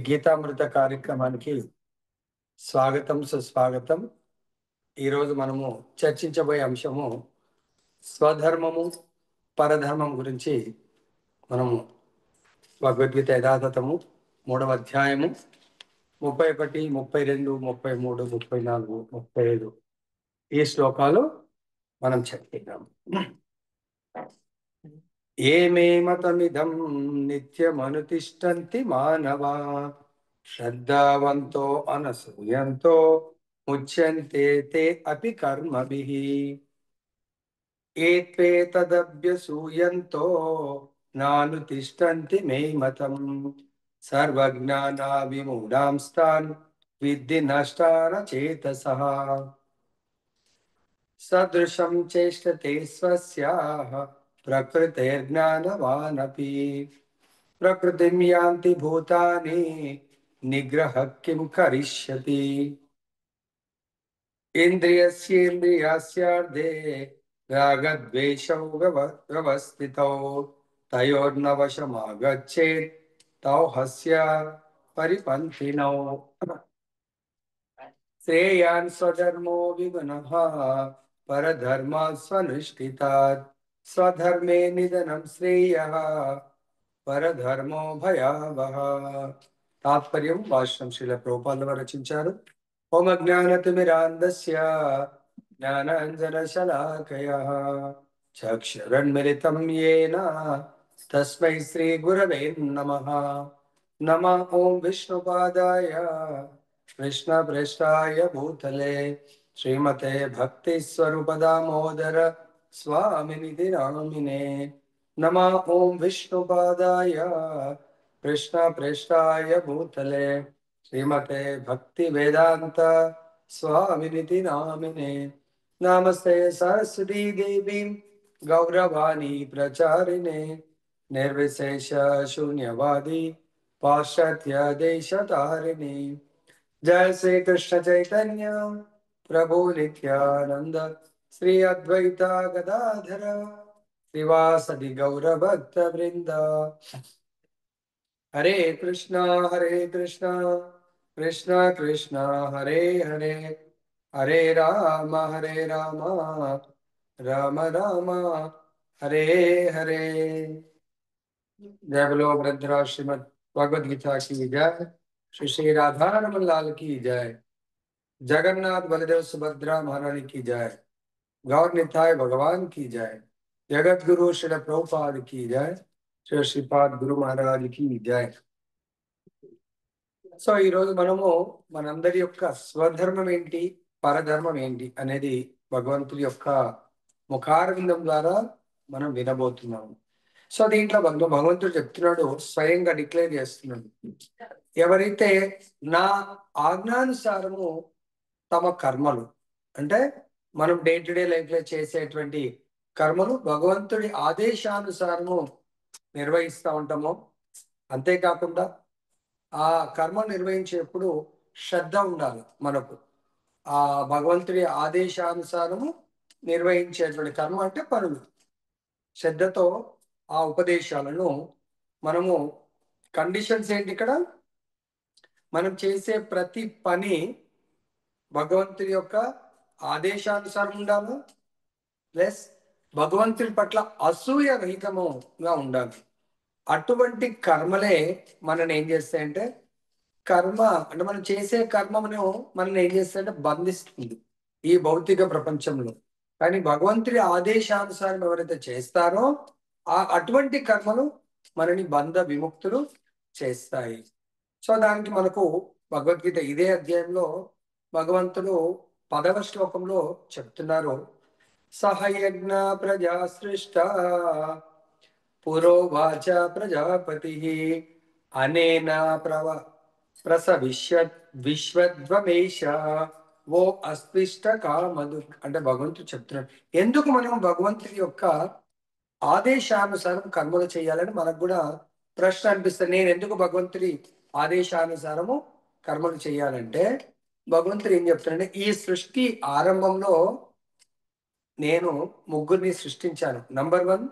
గీతామృత కార్యక్రమానికి స్వాగతం, సుస్వాగతం. ఈరోజు మనము చర్చించబోయే అంశము స్వధర్మము, పరధర్మం గురించి. మనము భగవద్గీత యథాతథము 3వ అధ్యాయము 31, 32, 33, 34, 35 ఈ శ్లోకాలు మనం చర్చిద్దాం. ఏమేమతమిదం నిత్యమనుతిష్టంతి మానవా శ్రద్ధావంతో అనసూయంతో ముచ్యంతే తే అపి కర్మభిః ఏత్వేతదభ్యసూయంతో నానుతిష్టంతి మే మతం సర్వజ్ఞానా విమూఢాంస్తాన్ విద్ధి నష్టాన చేతసః సదృశం చేష్టతే స్వస్యాః ప్రకృతైర్జ్ఞానవానపి ప్రకృతిం యాంతి భూతాని నిగ్రహ కిం కరిష్యతి ఇంద్రియస్యేంద్రియాస్యార్థే రాగద్వేషౌ వ్యవస్థితౌ తయోర్నవశమాగచ్చేత్ తౌ హస్య పరిపంథినౌ శ్రేయాన్ స్వధర్మో విగుణః పరధర్మాత్ స్వనుష్ఠితాత్ స్వధర్మే నిధనం శ్రేయః పరధర్మో భయావహ. తాత్పర్యం భాష్యం శ్రీల ప్రభుపాదుల వారు రచించారు. ఓం అజ్ఞానతిమిరాంధస్య జ్ఞానాంజనశలాకయః చక్షురున్మిలితం యేన తస్మై శ్రీ గురవే నమః. నమః ఓం విష్ణుపాదాయ కృష్ణప్రేష్ఠాయ భూతలే శ్రీమతే భక్తి స్వరూప దామోదర స్వామినిధి నామినే. నమః ఓం విష్ణుపాదాయ కృష్ణప్రేష్ఠాయ భూతలే శ్రీమతే భక్తి వేదాంత స్వామినిధి నామినే. నమస్తే సరస్వతీ దేవి గౌరవాణి ప్రచారిణే నిర్విశేష శూన్యవాది పాశ్చాత్య దేశతారిణి. జయ శ్రీ కృష్ణ చైతన్య ప్రభు నిత్యానంద శ్రీ అద్వైత గదాధర శ్రీవాసది గౌరభక్త వృంద. హరే కృష్ణ కృష్ణ కృష్ణ హరే హరే హరే రామ రామ రామ హరే హరే. जय बोलो वृद्धरा श्रीमद भगवद गीता की जय. श्री श्री राधा रमन लाल की जय. जगन्नाथ बलदेव सुभद्रा महारानी की जय. गौर निताय भगवान की जय. जगत गुरु श्री प्रभुपाद की जय. श्री श्रीपाद गुरु महाराज की जय. సో ఈరోజు మనము మనందరి యొక్క స్వధర్మం ఏంటి, పరధర్మం ఏంటి అనేది భగవంతుడి యొక్క ముఖారవిందం ద్వారా మనం వినబోతున్నాము. సో దీంట్లో భగవంతుడు చెప్తున్నాడు, స్వయంగా డిక్లేర్ చేస్తున్నాడు, ఎవరైతే నా ఆజ్ఞానుసారము తమ కర్మలు, అంటే మనం డే టు డే లైఫ్ లో చేసేటువంటి కర్మలు భగవంతుడి ఆదేశానుసారము నిర్వహిస్తూ ఉంటామో, అంతేకాకుండా ఆ కర్మ నిర్వహించేప్పుడు శ్రద్ధ ఉండాలి మనకు. ఆ భగవంతుడి ఆదేశానుసారము నిర్వహించేటువంటి కర్మ అంటే పనులు, శ్రద్ధతో ఆ ఉపదేశాలను మనము, కండిషన్స్ ఏంటి ఇక్కడ, మనం చేసే ప్రతి పని భగవంతుడి యొక్క ఆదేశానుసారం ఉండాలి, ప్లస్ భగవంతుడి పట్ల అసూయ రహితముగా ఉండాలి. అటువంటి కర్మలే మనల్ని ఏం చేస్తాయంటే, కర్మ అంటే మనం చేసే కర్మను మనల్ని ఏం చేస్తాయంటే బంధిస్తుంది ఈ భౌతిక ప్రపంచంలో. కానీ భగవంతుడి ఆదేశానుసారం ఎవరైతే చేస్తారో అటువంటి కర్మలు మనని బంధ విముక్తులు చేస్తాయి. సో దానికి మనకు భగవద్గీత ఇదే అధ్యాయంలో భగవంతుడు 10వ శ్లోకంలో చెప్తున్నారు, సహయజ్ఞ ప్రజా సృష్ట పురోవాచ ప్రజాపతి అనేన విశ్వద్వమేష ఓ అస్పృష్ట కామదు. అంటే భగవంతుడు చెప్తున్నాడు, ఎందుకు మనం భగవంతుడి యొక్క ఆదేశానుసారం కర్మలు చేయాలని మనకు కూడా ప్రశ్న అనిపిస్తుంది. నేను ఎందుకు భగవంతుడి ఆదేశానుసారము కర్మలు చేయాలంటే, భగవంతుడు ఏం చెప్తాడంటే, ఈ సృష్టి ఆరంభంలో నేను ముగ్గురిని సృష్టించాను. నంబర్ 1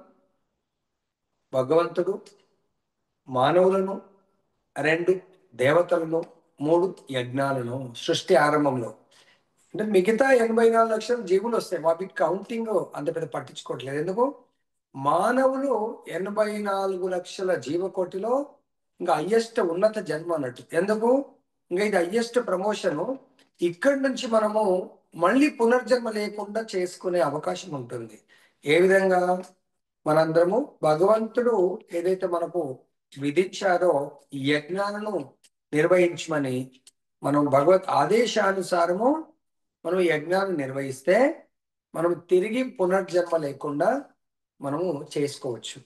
భగవంతుడు, మానవులను, 2 దేవతలను, 3 యజ్ఞాలను సృష్టి ఆరంభంలో. అంటే మిగతా 84 లక్షల జీవులు వస్తాయి. వాటి కౌంటింగ్ అంత పెద్ద పట్టించుకోవట్లేదు. ఎందుకు? మానవులు 84 లక్షల జీవకోటిలో ఇంకా హయ్యెస్ట్ ఉన్నత జన్మ అన్నట్టు. ఎందుకు? ఇంకా ఇది హయ్యెస్ట్ ప్రమోషన్. ఇక్కడి నుంచి మనము మళ్ళీ పునర్జన్మ లేకుండా చేసుకునే అవకాశం ఉంటుంది. ఏ విధంగా? మనందరము భగవంతుడు ఏదైతే మనకు విధించారో ఈ యజ్ఞాలను నిర్వహించమని, మనం భగవత్ ఆదేశానుసారము మనం యజ్ఞాన్ని నిర్వహిస్తే మనం తిరిగి పునర్జన్మ లేకుండా మనము చేసుకోవచ్చు.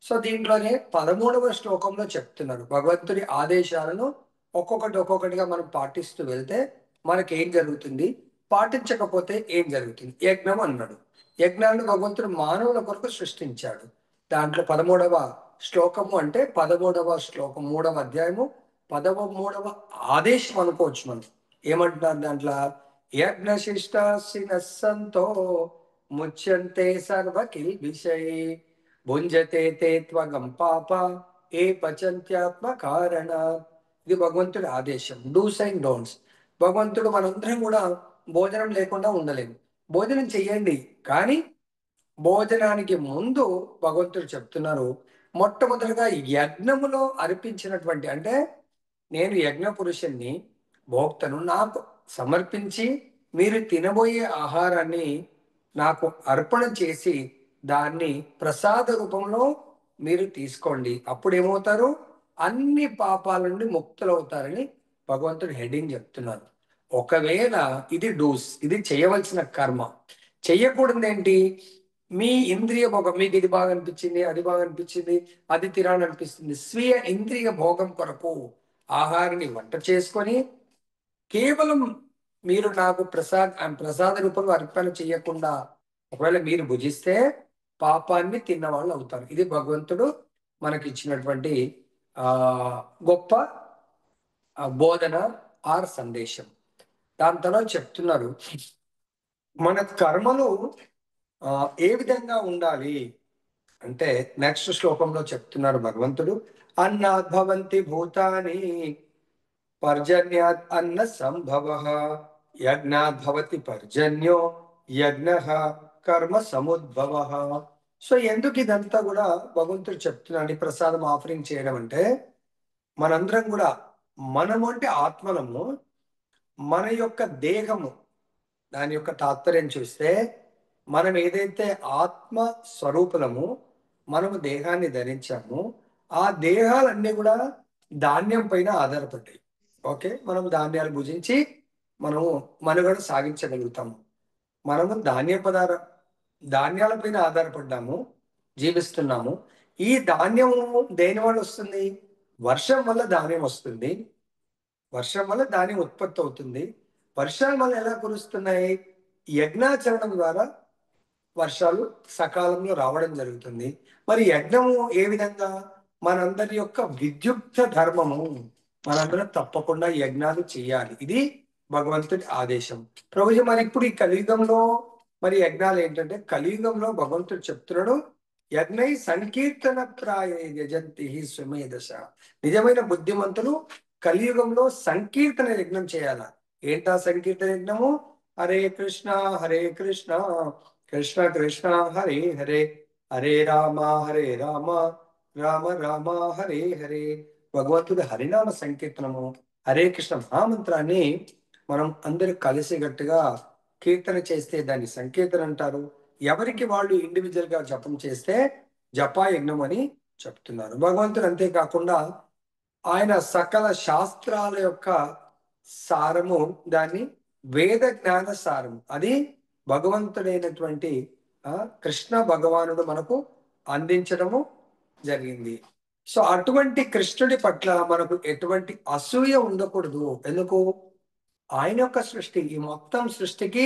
సో దీంట్లోనే 13వ శ్లోకంలో చెప్తున్నారు భగవంతుడి ఆదేశాలను ఒక్కొక్కటిగా మనం పాటిస్తూ వెళ్తే మనకి ఏం జరుగుతుంది, పాటించకపోతే ఏం జరుగుతుంది. యజ్ఞం అన్నాడు. యజ్ఞాన్ని భగవంతుడు మానవుల కొరకు సృష్టించాడు. దాంట్లో 13వ శ్లోకము అంటే 13వ శ్లోకం 3వ అధ్యాయము 13వ ఆదేశం అనుకోవచ్చు మనం. ఏమంటున్నారు దాంట్లో? యజ్ఞశిష్టాసిన సంతో ముచ్యంతే సర్వకిల్ విషయ భుంజతే తే త్వగం పాప ఏ పచంత్యాత్మ కారణ. ఇది భగవంతుడి ఆదేశం. Dos and don'ts. భగవంతుడు మనందరం కూడా భోజనం లేకుండా ఉండలేము. భోజనం చెయ్యండి, కానీ భోజనానికి ముందు భగవంతుడు చెప్తున్నారు, మొట్టమొదటిగా యజ్ఞములో అర్పించినటువంటి, అంటే నేను యజ్ఞ పురుషుణ్ణి, భోక్తను, నాకు సమర్పించి మీరు తినబోయే ఆహారాన్ని నాకు అర్పణ చేసి దాన్ని ప్రసాద రూపంలో మీరు తీసుకోండి. అప్పుడు ఏమవుతారు? అన్ని పాపాల నుండి ముక్తులవుతారని భగవంతుడు హెడ్డింగ్ చెప్తున్నారు. ఒకవేళ ఇది డూస్, ఇది చేయవలసిన కర్మ. చెయ్యకూడదు ఏంటి? మీ ఇంద్రియ భోగం, మీకు ఇది బాగా అనిపించింది, అది బాగా అనిపించింది, అది తినాలనిపిస్తుంది, స్వీయ ఇంద్రియ భోగం కొరకు ఆహారాన్ని వంట చేసుకొని కేవలం మీరు నాకు ప్రసాద రూపంలో అర్పణ చేయకుండా ఒకవేళ మీరు భుజిస్తే పాపాన్ని తిన్నవాళ్ళు అవుతారు. ఇది భగవంతుడు మనకి ఇచ్చినటువంటి గొప్ప బోధన ఆర్ సందేశం. దాని తర్వాత చెప్తున్నారు మన కర్మలు ఏ విధంగా ఉండాలి అంటే, నెక్స్ట్ శ్లోకంలో చెప్తున్నారు భగవంతుడు, అన్నాద్భవంతి భూతాని పర్జన్యాత్ అన్న సంభవ యజ్ఞాద్భవతి పర్జన్యో యజ్ఞ కర్మ సముద్భవ. సో ఎందుకు ఇదంతా కూడా భగవంతుడు చెప్తున్నాడు ప్రసాదం ఆఫరింగ్ చేయడం అంటే, మనందరం కూడా, మనము అంటే ఆత్మనము, మన యొక్క దేహము, దాని యొక్క తాత్పర్యం చూస్తే మనం ఏదైతే ఆత్మ స్వరూపులము, మనము దేహాన్ని ధరించాము, ఆ దేహాలన్నీ కూడా ధాన్యం పైన ఆధారపడ్డాయి. ఓకే, మనం ధాన్యాలు భుజించి మనము మనుగడ సాగించగలుగుతాము. మనము ధాన్యాల పైన ఆధారపడ్డాము, జీవిస్తున్నాము. ఈ ధాన్యము దేని వల్ల వస్తుంది? వర్షం వల్ల ధాన్యం వస్తుంది. వర్షం వల్ల ధాన్యం ఉత్పత్తి అవుతుంది. వర్షాలు వల్ల ఎలా కురుస్తున్నాయి? యజ్ఞాచరణం ద్వారా వర్షాలు సకాలంలో రావడం జరుగుతుంది. మరి యజ్ఞము ఏ విధంగా? మనందరి యొక్క విద్యుక్త ధర్మము, మనందరం తప్పకుండా యజ్ఞాలు చేయాలి. ఇది భగవంతుడి ఆదేశం. ప్రభుజీ, మరి ఇప్పుడు ఈ కలియుగంలో మరి యజ్ఞాలు ఏంటంటే, కలియుగంలో భగవంతుడు చెప్తున్నాడు, యజ్ఞై సంకీర్తన ప్రాయ యజంతి స్వమేధస. నిజమైన బుద్ధిమంతులు కలియుగంలో సంకీర్తన యజ్ఞం చేయాల. ఏంటా సంకీర్తన యజ్ఞము? హరే కృష్ణ కృష్ణ కృష్ణ హరే హరే, హరే రామ రామ రామ హరే హరే. భగవంతుడి హరినామ సంకీర్తనము, హరే కృష్ణ మహామంత్రాన్ని మనం అందరూ కలిసిగట్టుగా కీర్తన చేస్తే దాన్ని సంకీర్తన అంటారు. ఎవరికి వాళ్ళు ఇండివిజువల్ గా జపం చేస్తే జపాయజ్ఞం అని చెప్తున్నారు భగవంతుడు. అంతేకాకుండా ఆయన సకల శాస్త్రాల యొక్క సారము, దాన్ని వేద జ్ఞాన సారము, అది భగవంతుడైనటువంటి కృష్ణ భగవానుడు మనకు అందించడము జరిగింది. సో అటువంటి కృష్ణుడి పట్ల మనకు ఎటువంటి అసూయ ఉండకూడదు. ఎందుకు? ఆయన యొక్క సృష్టి, ఈ మొత్తం సృష్టికి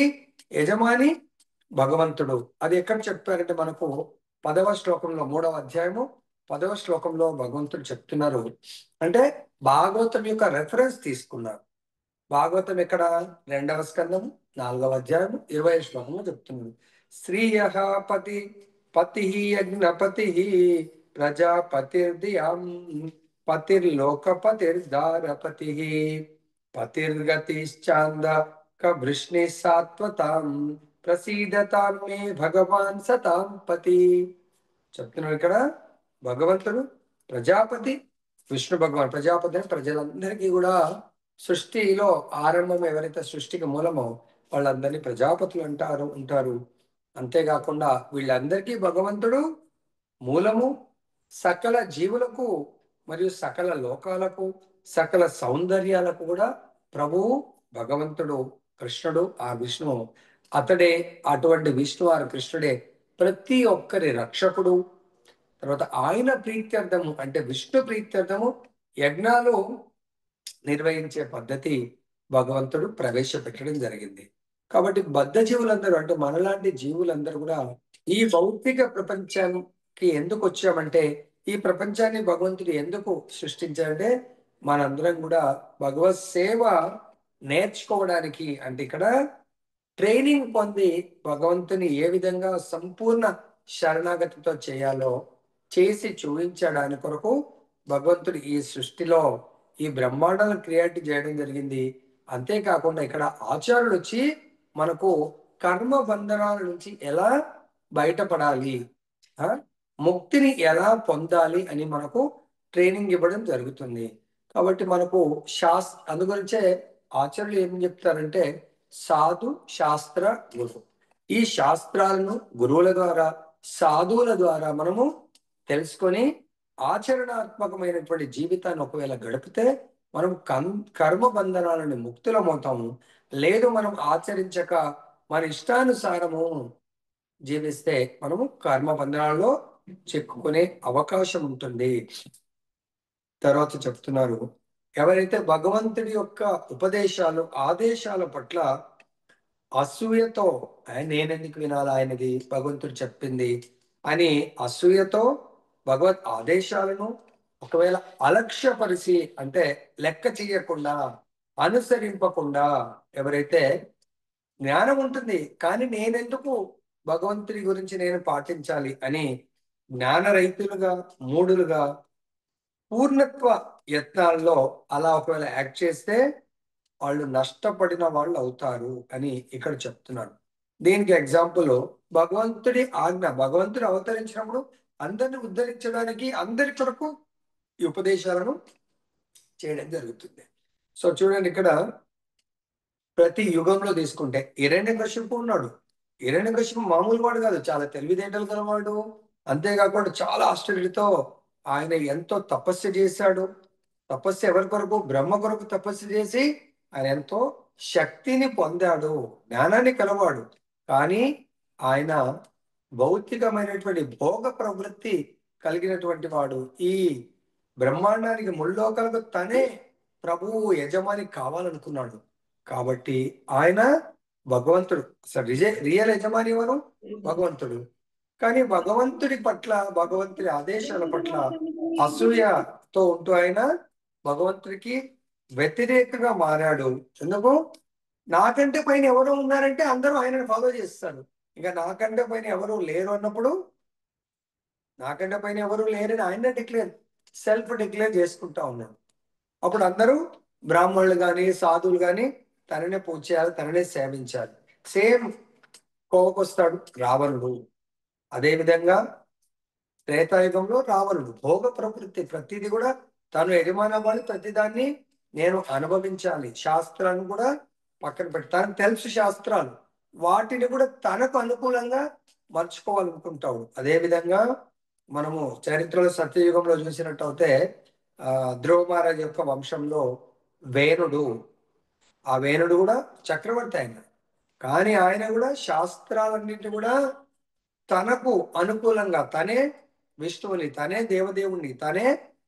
యజమాని భగవంతుడు. అది ఎక్కడ చెప్పారంటే మనకు 10వ శ్లోకంలో, 3వ అధ్యాయము 10వ శ్లోకంలో భగవంతుడు చెప్తున్నారు. అంటే భాగవతం యొక్క రెఫరెన్స్ తీసుకున్నారు. భాగవతం ఎక్కడ? 2వ స్కందము 4వ అధ్యాయము 20వ శ్లోకంలో చెప్తున్నారు. శ్రీయ పతి యజ్ఞపతి ప్రజాపతిర్దియాం పతిర్లోకపతిర్దారపతి పతిర్గతిశ్చాంద వృష్ణి సాత్వతాం ప్రసీదతాం మే భగవాన్ సతాం పతి. చెప్తున్నాడు ఇక్కడ భగవంతుడు ప్రజాపతి, విష్ణు భగవాన్. ప్రజాపతి అంటే ప్రజలందరికీ కూడా సృష్టిలో ఆరంభం ఎవరైతే సృష్టికి మూలమో వాళ్ళందరినీ ప్రజాపతులు ఉంటారు. అంతేకాకుండా వీళ్ళందరికీ భగవంతుడు మూలము. సకల జీవులకు మరియు సకల లోకాలకు సకల సౌందర్యాలకు కూడా ప్రభువు భగవంతుడు కృష్ణుడు. ఆ విష్ణువు అతడే, అటువంటి విష్ణు ఆ కృష్ణుడే ప్రతి ఒక్కరి రక్షకుడు. తర్వాత ఆయన ప్రీత్యర్థము అంటే విష్ణు ప్రీత్యర్థము యజ్ఞాలు నిర్వహించే పద్ధతి భగవంతుడు ప్రవేశపెట్టడం జరిగింది. కాబట్టి బద్ధ జీవులందరూ అంటే మనలాంటి జీవులందరూ కూడా ఈ భౌతిక ప్రపంచానికి ఎందుకు వచ్చామంటే, ఈ ప్రపంచాన్ని భగవంతుడు ఎందుకు సృష్టించాడంటే మనందరం కూడా భగవత్ సేవ నేర్చుకోవడానికి. అంటే ఇక్కడ ట్రైనింగ్ పొంది భగవంతుని ఏ విధంగా సంపూర్ణ శరణాగతితో చేయాలో చేసి చూపించడానికి కొరకు భగవంతుడు ఈ సృష్టిలో ఈ బ్రహ్మాండాలను క్రియేట్ చేయడం జరిగింది. అంతేకాకుండా ఇక్కడ ఆచార్యులు వచ్చి మనకు కర్మ బంధనాల నుంచి ఎలా బయటపడాలి, ముక్తిని ఎలా పొందాలి అని మనకు ట్రైనింగ్ ఇవ్వడం జరుగుతుంది. కాబట్టి మనకు అందుగురించే ఆచార్యులు ఏం చెప్తారంటే సాధు శాస్త్ర గురు. ఈ శాస్త్రాలను గురువుల ద్వారా సాధువుల ద్వారా మనము తెలుసుకొని ఆచరణాత్మకమైనటువంటి జీవితాన్ని ఒకవేళ గడిపితే మనం కర్మ బంధనాలను ముక్తులమవుతాము. లేదు మనం ఆచరించక మన ఇష్టానుసారము జీవిస్తే మనము కర్మ బంధనాల్లో చిక్కుకునే అవకాశం ఉంటుంది. తర్వాత చెప్తున్నారు, ఎవరైతే భగవంతుడి యొక్క ఉపదేశాలు ఆదేశాల పట్ల అసూయతో నేనెందుకు వినాలి ఆయనది భగవంతుడు చెప్పింది అని అసూయతో భగవత్ ఆదేశాలను ఒకవేళ అలక్ష్యపరిచి అంటే లెక్క చేయకుండా అనుసరింపకుండా ఎవరైతే జ్ఞానం ఉంటుంది కానీ నేనెందుకు భగవంతుడి గురించి నేను పాటించాలి అని జ్ఞానరహితులుగా మూఢులుగా పూర్ణత్వ యత్నాల్లో అలా ఒకవేళ యాక్ట్ చేస్తే వాళ్ళు నష్టపడిన వాళ్ళు అవుతారు అని ఇక్కడ చెప్తున్నాడు. దీనికి ఎగ్జాంపుల్ భగవంతుడి ఆజ్ఞ. భగవంతుడు అవతరించినప్పుడు అందరిని ఉద్ధరించడానికి అందరి కొరకు ఈ ఉపదేశాలను చేయడం జరుగుతుంది. సో చూడండి, ఇక్కడ ప్రతి యుగంలో తీసుకుంటే హిరణ్యకశిపు ఉన్నాడు. హిరణ్యకశిపు మామూలు వాడు కాదు, చాలా తెలివితేటలు గలవాడు. అంతేకాకుండా చాలా ఆశ్చర్యతో ఆయన ఎంతో తపస్సు చేశాడు. తపస్సు ఎవరి కొరకు? బ్రహ్మ కొరకు తపస్సు చేసి ఆయన ఎంతో శక్తిని పొందాడు, జ్ఞానాన్ని కలవాడు. కానీ ఆయన భౌతికమైనటువంటి భోగ ప్రవృత్తి కలిగినటువంటి వాడు. ఈ బ్రహ్మాండానికి ముల్లోకాలకు తనే ప్రభువు యజమాని కావాలనుకున్నాడు. కాబట్టి ఆయన భగవంతుడు, అసలు రియల్ యజమాని ఎవరు? భగవంతుడు. కానీ భగవంతుడి పట్ల భగవంతుడి ఆదేశాల పట్ల అసూయతో ఉంటూ ఆయన భగవంతుడికి వ్యతిరేకంగా మారాడు. ఎందుకు? నాకంటే పైన ఎవరు ఉన్నారంటే అందరూ ఆయనను ఫాలో చేస్తారు. ఇక నాకంటే పైన ఎవరు లేరు అన్నప్పుడు నాకంటే పైన ఎవరు లేరని ఆయన సెల్ఫ్ డిక్లేర్ చేసుకుంటా ఉన్నాడు. అప్పుడు అందరూ బ్రాహ్మణులు కానీ సాధువులు కానీ తననే పూజ చేయాలి, తననే సేవించాలి. సేమ్ కోపకొస్తాడు రావణుడు. అదేవిధంగా త్రేతాయుగంలో రావణుడు భోగ ప్రవృత్తి, ప్రతిదీ కూడా తను యజమానవ్వాలి, ప్రతిదాన్ని నేను అనుభవించాలి. శాస్త్రాన్ని కూడా పక్కన పెట్టి తనకు తెలుసు శాస్త్రాలు, వాటిని కూడా తనకు అనుకూలంగా మర్చుకోవాలనుకుంటాడు. అదేవిధంగా మనము చరిత్రలో సత్యయుగంలో చూసినట్టయితే ధ్రువ మహారాజ్ యొక్క వంశంలో వేణుడు, ఆ వేణుడు కూడా చక్రవర్తి ఆయన. కానీ ఆయన కూడా శాస్త్రాలన్నింటినీ కూడా తనకు అనుకూలంగా తనే విష్ణువుని, తనే దేవదేవుణ్ణి, తనే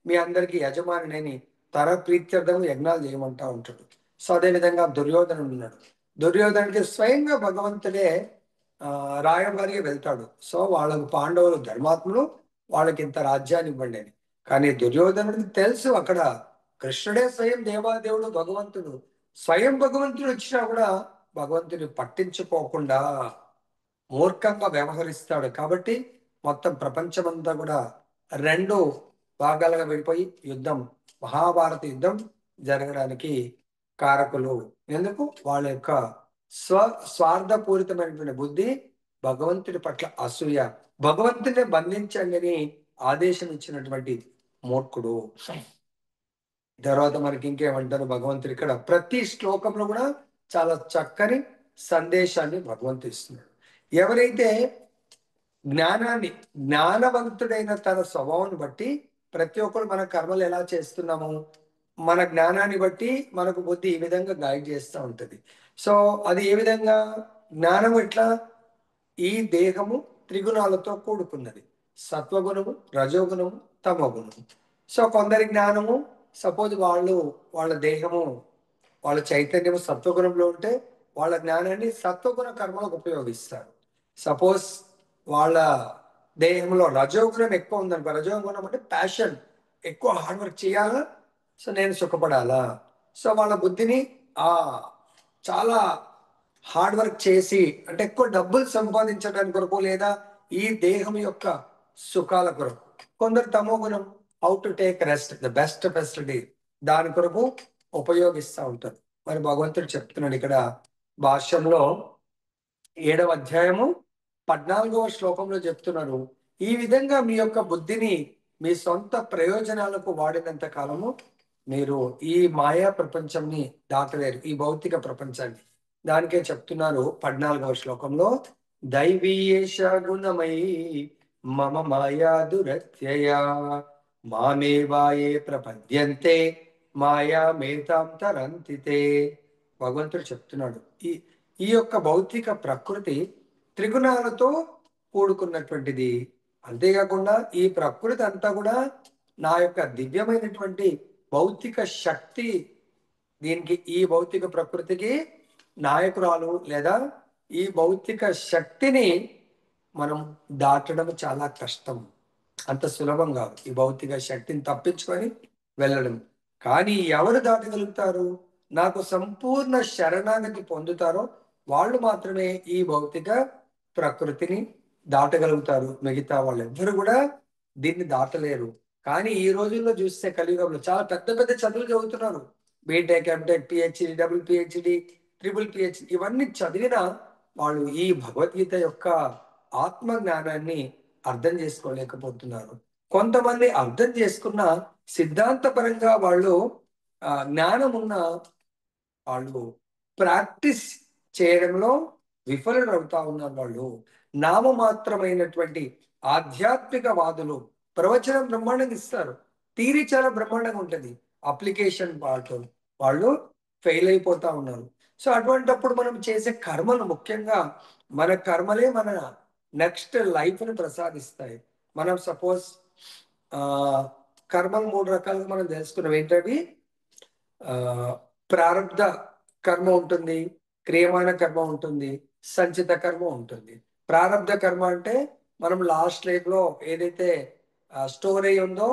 మీ అందరికీ యజమానిని తన ప్రీత్యర్థం యజ్ఞాలు చేయమంటా ఉంటాడు. సో అదేవిధంగా దుర్యోధనుడు ఉన్నాడు. దుర్యోధనుడికి స్వయంగా భగవంతుడే రాయబారిగా వెళ్తాడు. సో వాళ్ళకు పాండవులు ధర్మాత్ములు, వాళ్ళకి ఇంత రాజ్యాన్ని ఇవ్వండి అని. కానీ దుర్యోధనుడికి తెలుసు అక్కడ కృష్ణుడే స్వయం దేవాదేవుడు భగవంతుడు. స్వయం భగవంతుడు వచ్చినా కూడా భగవంతుని పట్టించుకోకుండా మూర్ఖంగా వ్యవహరిస్తాడు. కాబట్టి మొత్తం ప్రపంచమంతా కూడా రెండు భాగాలుగా విడిపోయి యుద్ధం, మహాభారత యుద్ధం జరగడానికి కారకులు. ఎందుకు? వాళ్ళ యొక్క స్వార్థపూరితమైనటువంటి బుద్ధి, భగవంతుడి పట్ల అసూయ, భగవంతుని బంధించండి అని ఆదేశం ఇచ్చినటువంటి మూర్ఖుడు. తర్వాత మనకి ఇంకేమంటారు భగవంతుడు ఇక్కడ ప్రతి శ్లోకంలో కూడా చాలా చక్కని సందేశాన్ని భగవంతుడు ఇస్తున్నాడు. ఎవరైతే జ్ఞానవంతుడైన తన స్వభావాన్ని బట్టి ప్రతి ఒక్కరు మన కర్మలు ఎలా చేస్తున్నాము, మన జ్ఞానాన్ని బట్టి మనకు బుద్ధి ఈ విధంగా గైడ్ చేస్తూ ఉంటుంది. సో అది ఏ విధంగా జ్ఞానం ఎట్లా? ఈ దేహము త్రిగుణాలతో కూడుకున్నది. సత్వగుణము, రజోగుణము, తమోగుణము. సో కొందరి జ్ఞానము, సపోజ్ వాళ్ళ దేహము, వాళ్ళ చైతన్యము సత్వగుణంలో ఉంటే వాళ్ళ జ్ఞానాన్ని సత్వగుణ కర్మలకు ఉపయోగిస్తారు. సపోజ్ వాళ్ళ దేహంలో రజోగుణం ఎక్కువ ఉందనుకో, రజోగుణం అంటే ప్యాషన్, ఎక్కువ హార్డ్ వర్క్ చేయాలా, సో నేను సుఖపడాలా, సో వాళ్ళ బుద్ధిని చాలా హార్డ్ వర్క్ చేసి అంటే ఎక్కువ డబ్బులు సంపాదించడానికి కొరకు, లేదా ఈ దేహం యొక్క సుఖాల కొరకు. కొందరు తమో గుణం, how to take rest, the best facility, దాని కొరకు ఉపయోగిస్తూ ఉంటారు. మరి భగవంతుడు చెప్తున్నాడు ఇక్కడ భాష్యంలో 7వ అధ్యాయము 14వ శ్లోకంలో చెప్తున్నారు, ఈ విధంగా మీ యొక్క బుద్ధిని మీ సొంత ప్రయోజనాలకు వాడినంత కాలము మీరు ఈ మాయా ప్రపంచాన్ని దాటలేరు, ఈ భౌతిక ప్రపంచాన్ని. దానికే చెప్తున్నారు 14వ శ్లోకంలో, దైవీయేష గుణమై మమ మాయా దురత్యయ మామేవాయే ప్రపద్యంతే మాయా మేతాం తరంతితే. భగవంతుడు చెప్తున్నాడు ఈ యొక్క భౌతిక ప్రకృతి త్రిగుణాలతో కూడుకున్నటువంటిది. అంతేకాకుండా ఈ ప్రకృతి అంతా కూడా నా యొక్క దివ్యమైనటువంటి భౌతిక శక్తి, దీనికి ఈ భౌతిక ప్రకృతికి నాయకురాలు, లేదా ఈ భౌతిక శక్తిని మనం దాటడం చాలా కష్టం, అంత సులభం కాదు ఈ భౌతిక శక్తిని తప్పించుకొని వెళ్ళడం. కానీ ఎవరు దాటగలుగుతారు? నాకు సంపూర్ణ శరణాగతి పొందుతారో వాళ్ళు మాత్రమే ఈ భౌతిక ప్రకృతిని దాటగలుగుతారు. మిగతా వాళ్ళు ఎవ్వరు కూడా దీన్ని దాటలేరు. కానీ ఈ రోజుల్లో చూస్తే కలియుగంలో చాలా పెద్ద పెద్ద చదువులు చదువుతున్నారు, BTech, MTech, PhD, double PhD, triple PhD, ఇవన్నీ చదివినా వాళ్ళు ఈ భగవద్గీత యొక్క ఆత్మ జ్ఞానాన్ని అర్థం చేసుకోలేకపోతున్నారు. కొంతమంది అర్థం చేసుకున్న సిద్ధాంతపరంగా వాళ్ళు జ్ఞానం ఉన్న వాళ్ళు ప్రాక్టీస్ చేయడంలో విఫలులు అవుతా ఉన్నారు. వాళ్ళు నామమాత్రమైనటువంటి ఆధ్యాత్మికవాదులు ప్రవచనం బ్రహ్మాండంగా ఇస్తారు, థియరీ చాలా బ్రహ్మాండంగా ఉంటుంది, అప్లికేషన్ పార్ట్ వాళ్ళు ఫెయిల్ అయిపోతా ఉన్నారు. సో అటువంటప్పుడు మనం చేసే కర్మలు, ముఖ్యంగా మన కర్మలే మన నెక్స్ట్ లైఫ్ని ప్రసాదిస్తాయి. మనం సపోజ్ కర్మలు 3 రకాలుగా మనం తెలుసుకున్నాం. ఏంటవి? ప్రారంధ కర్మ ఉంటుంది, క్రియమాణ కర్మ ఉంటుంది, సంచిత కర్మ ఉంటుంది. ప్రారంధ కర్మ అంటే మనం లాస్ట్ లైఫ్ లో ఏదైతే స్టోర్ అయి ఉందో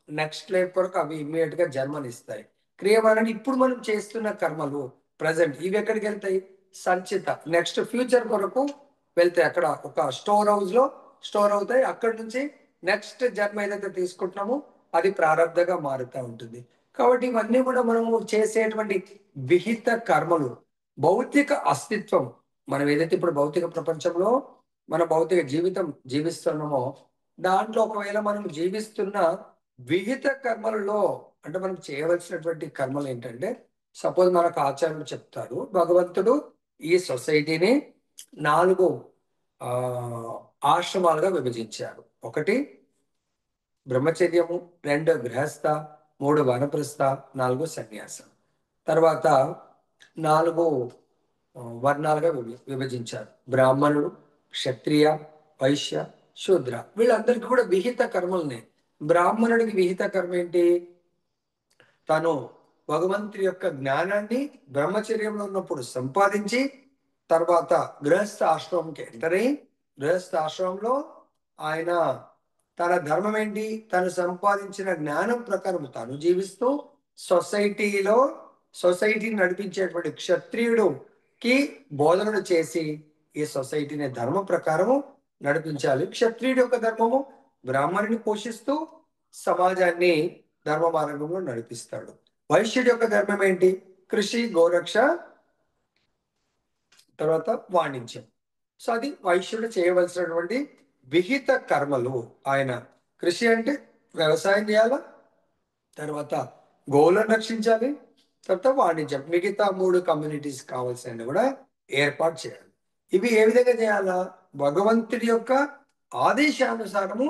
నెక్స్ట్ లైఫ్ కొరకు అవి ఇమ్మీడియట్ గా జన్మనిస్తాయి. క్రియమాణ ఇప్పుడు మనం చేస్తున్న కర్మలు ప్రజెంట్, ఇవి ఎక్కడికి వెళ్తాయి? సంచిత, నెక్స్ట్ ఫ్యూచర్ కొరకు వెళ్తాయి. అక్కడ ఒక స్టోర్ హౌస్ లో స్టోర్ అవుతాయి. అక్కడి నుంచి నెక్స్ట్ జన్మ ఏదైతే తీసుకుంటున్నామో అది ప్రారంధగా మారుతూ ఉంటుంది. కాబట్టి ఇవన్నీ కూడా మనము చేసేటువంటి విహిత కర్మలు. భౌతిక అస్తిత్వం, మనం ఏదైతే ఇప్పుడు భౌతిక ప్రపంచంలో మన భౌతిక జీవితం జీవిస్తున్నామో దాంట్లో ఒకవేళ మనం జీవిస్తున్న విహిత కర్మలలో, అంటే మనం చేయవలసినటువంటి కర్మలు ఏంటంటే, సపోజ్ మనకు ఆచార్యులు చెప్తారు, భగవంతుడు ఈ సొసైటీని 4 ఆశ్రమాలుగా విభజించారు. 1 బ్రహ్మచర్యము, 2 గృహస్థ, 3 వానప్రస్థ, 4 సన్యాసం. తర్వాత 4 వర్ణాలుగా విభజించారు, బ్రాహ్మణుడు, క్షత్రియ, వైశ్య, శూద్ర. వీళ్ళందరికీ కూడా విహిత కర్మలున్నాయి. బ్రాహ్మణుడికి విహిత కర్మ ఏంటి? తను భగవంతుడి యొక్క జ్ఞానాన్ని బ్రహ్మచర్యంలో ఉన్నప్పుడు సంపాదించి తర్వాత గృహస్థ ఆశ్రమంకి ఎంటర్ అయ్యి, గృహస్థ ఆశ్రమంలో ఆయన తన ధర్మం ఏంటి? తను సంపాదించిన జ్ఞానం ప్రకారం తను జీవిస్తూ సొసైటీని నడిపించేటువంటి క్షత్రియుడికి బోధనలు చేసి ఈ సొసైటీని ధర్మం ప్రకారము నడిపించాలి. క్షత్రియుడి యొక్క ధర్మము బ్రాహ్మణుని పోషిస్తూ సమాజాన్ని ధర్మ మార్గంలో నడిపిస్తాడు. వైశ్యుడి యొక్క ధర్మం ఏంటి? కృషి, గోరక్ష, తర్వాత వాణిజ్యం. సో అది వైశ్యుడు చేయవలసినటువంటి విహిత కర్మలు. ఆయన కృషి అంటే వ్యవసాయం చేయాలా, తర్వాత గోవులను రక్షించాలి, తర్వాత వాణిజ్యం, మిగతా 3 కమ్యూనిటీస్ కావాల్సినవి కూడా ఏర్పాటు చేయాలి. ఇవి ఏ విధంగా చేయాలా? భగవంతుడి యొక్క ఆదేశానుసారము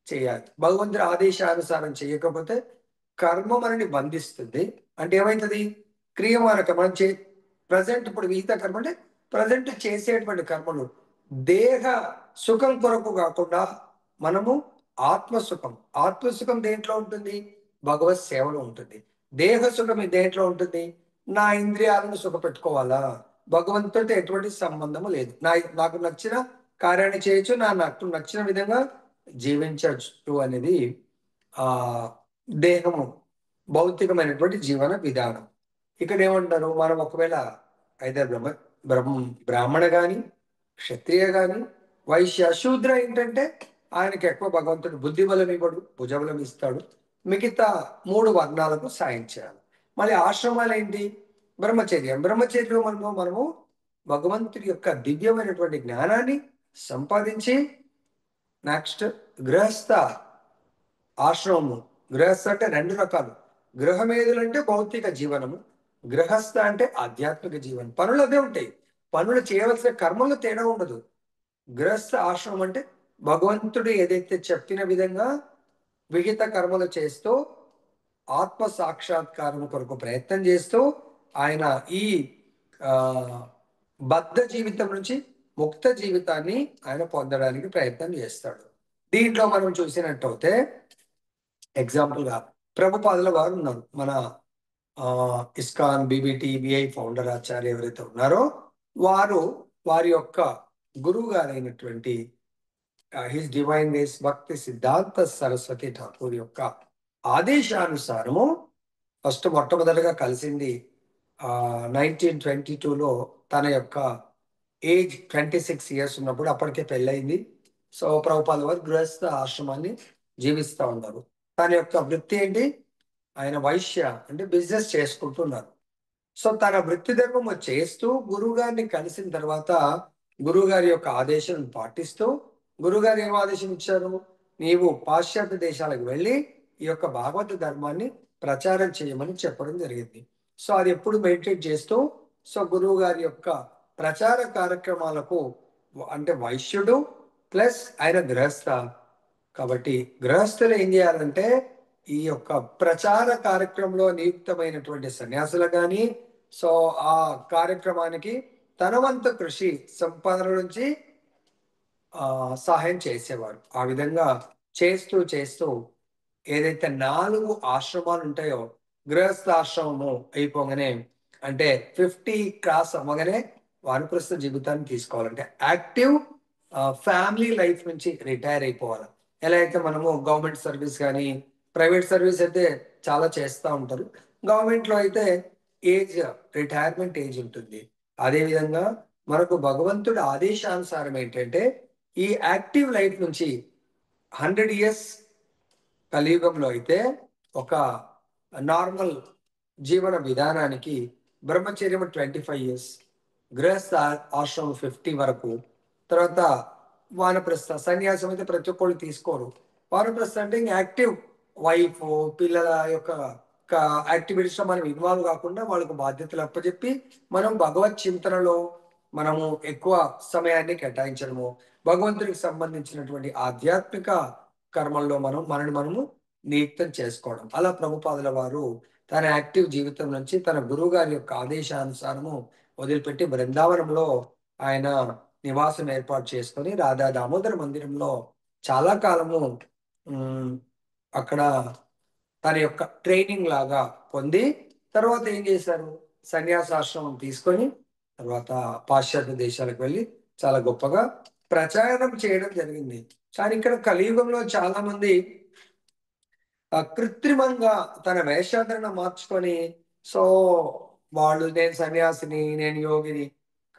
చేయాలి. భగవంతుడి ఆదేశానుసారం చేయకపోతే కర్మ మనని బంధిస్తుంది. అంటే ఏమవుతుంది? క్రియమానక మనం ప్రజెంట్ ఇప్పుడు విహిత కర్మ అంటే ప్రజెంట్ చేసేటువంటి కర్మలు దేహ సుఖం కొరకు కాకుండా మనము ఆత్మసుఖం. ఆత్మసుఖం దేంట్లో ఉంటుంది? భగవత్ సేవలో ఉంటుంది. దేహ సుఖం దేంట్లో ఉంటుంది? నా ఇంద్రియాలను సుఖపెట్టుకోవాలా, భగవంతుడితో ఎటువంటి సంబంధము లేదు. నాకు నచ్చిన కార్యాన్ని చేయొచ్చు, నాకు నచ్చిన విధంగా జీవించవచ్చు అనేది ఆ దేహము, భౌతికమైనటువంటి జీవన విధానం. ఇక్కడ ఏమంటారు? మనం ఒకవేళ అయితే బ్రాహ్మణ గాని, క్షత్రియ గాని, వైశ్య, శూద్ర ఏంటంటే ఆయనకి ఎక్కువ భగవంతుడు బుద్ధి బలం ఇవ్వడు, భుజబలం ఇస్తాడు. మిగతా 3 వర్ణాలకు సాయం చేయాలి. మళ్ళీ ఆశ్రమాలు ఏంటి? బ్రహ్మచర్యం. బ్రహ్మచర్యం మనము భగవంతుడి యొక్క దివ్యమైనటువంటి జ్ఞానాన్ని సంపాదించి నెక్స్ట్ గృహస్థ ఆశ్రమము. గృహస్థ అంటే 2 రకాలు. గృహమేధులు అంటే భౌతిక జీవనము, గృహస్థ అంటే ఆధ్యాత్మిక జీవనం. పనులు అదే ఉంటాయి, పనులు చేయవలసిన కర్మలు తేడా ఉండదు. గృహస్థ ఆశ్రమం అంటే భగవంతుడు ఏదైతే చెప్పిన విధంగా విహిత కర్మలు చేస్తూ ఆత్మ సాక్షాత్కారం కొరకు ప్రయత్నం చేస్తూ ఆయన ఈ బద్ధ జీవితం నుంచి ముక్త జీవితాన్ని ఆయన పొందడానికి ప్రయత్నం చేస్తాడు. దీంట్లో మనం చూసినట్టయితే ఎగ్జాంపుల్గా ప్రభుపాదుల వారు ఉన్నారు. మన ఇస్కాన్, బీబీటీ, బిఐ ఫౌండర్ ఆచార్య ఎవరైతే ఉన్నారో వారి యొక్క గురువు గారైనటువంటి హిస్ డివైన్ గ్రేస్ భక్తి సిద్ధాంత సరస్వతి ఠాకూర్ యొక్క ఆదేశానుసారము ఫస్ట్ మొట్టమొదటిగా కలిసింది 1922లో. తన యొక్క ఏజ్ 26 years ఉన్నప్పుడు, అప్పటికే పెళ్ళయింది. సో ప్రభుపాద వారు గృహస్థ ఆశ్రమాన్ని జీవిస్తూ ఉన్నారు. తన యొక్క వృత్తి ఏంటి? ఆయన వైశ్య అంటే బిజినెస్ చేసుకుంటున్నారు. సో తన వృత్తి ధర్మము చేస్తూ గురువు గారిని కలిసిన తర్వాత గురువుగారి యొక్క ఆదేశం పాటిస్తూ, గురువుగారు ఏం ఆదేశం ఇచ్చారు? నీవు పాశ్చాత్య దేశాలకు వెళ్ళి ఈ యొక్క భాగవత ధర్మాన్ని ప్రచారం చేయమని చెప్పడం జరిగింది. సో అది ఎప్పుడు మెడిటేట్ చేస్తూ, సో గురువు గారి యొక్క ప్రచార కార్యక్రమాలకు, అంటే వైశ్యుడు ప్లస్ ఆయన గృహస్థ కాబట్టి గృహస్థులు ఏం చేయాలంటే ఈ యొక్క ప్రచార కార్యక్రమంలో నియుక్తమైనటువంటి సన్యాసులు కానీ సో ఆ కార్యక్రమానికి తన వంత కృషి సంపాదన నుంచి సహాయం చేసేవారు. ఆ విధంగా చేస్తూ చేస్తూ ఏదైతే 4 ఆశ్రమాలు ఉంటాయో, గృహస్థాశ్రమము అయిపోగానే అంటే 50 క్రాస్ అవ్వగానే వానప్రస్థ జీవితాన్ని తీసుకోవాలంటే యాక్టివ్ ఫ్యామిలీ లైఫ్ నుంచి రిటైర్ అయిపోవాలి. ఎలా అయితే మనము గవర్నమెంట్ సర్వీస్ కానీ, ప్రైవేట్ సర్వీస్ అయితే చాలా చేస్తూ ఉంటారు, గవర్నమెంట్లో అయితే రిటైర్మెంట్ ఏజ్ ఉంటుంది. అదేవిధంగా మనకు భగవంతుడి ఆదేశానుసారం ఏంటంటే ఈ యాక్టివ్ లైఫ్ నుంచి 100 years కలియుగంలో అయితే ఒక నార్మల్ జీవన విధానానికి బ్రహ్మచర్యం 25 years, గృహస్థ ఆశ్రమం 50 వరకు, తర్వాత వానప్రస్థ సన్యాసం అయితే ప్రతి ఒక్కళ్ళు తీసుకోరు. వానప్రస్థ అంటే ఇంకా యాక్టివ్ వైఫ్, పిల్లల యొక్క యాక్టివిటీస్లో మనం ఇన్వాల్వ్ కాకుండా వాళ్ళకు బాధ్యతలు అప్పచెప్పి మనం భగవత్ చింతనలో మనము ఎక్కువ సమయాన్ని కేటాయించడము, భగవంతుడికి సంబంధించినటువంటి ఆధ్యాత్మిక కర్మల్లో మనము నియుక్తం చేసుకోవడం. అలా ప్రభుపాదుల వారు తన యాక్టివ్ జీవితం నుంచి తన గురువు గారి యొక్క ఆదేశానుసారము వదిలిపెట్టి బృందావనంలో ఆయన నివాసం ఏర్పాటు చేసుకొని రాధా దామోదర మందిరంలో చాలా కాలము అక్కడ తన యొక్క ట్రైనింగ్ లాగా పొంది తర్వాత ఏం చేశారు? సన్యాసాశ్రమం తీసుకొని తర్వాత పాశ్చాత్య దేశాలకు వెళ్ళి చాలా గొప్పగా ప్రచారం చేయడం జరిగింది. కానీ ఇక్కడ కలియుగంలో చాలా మంది కృత్రిమంగా తన వేషాధరణ మార్చుకొని సో వాళ్ళు నేను సన్యాసిని, నేను యోగిని.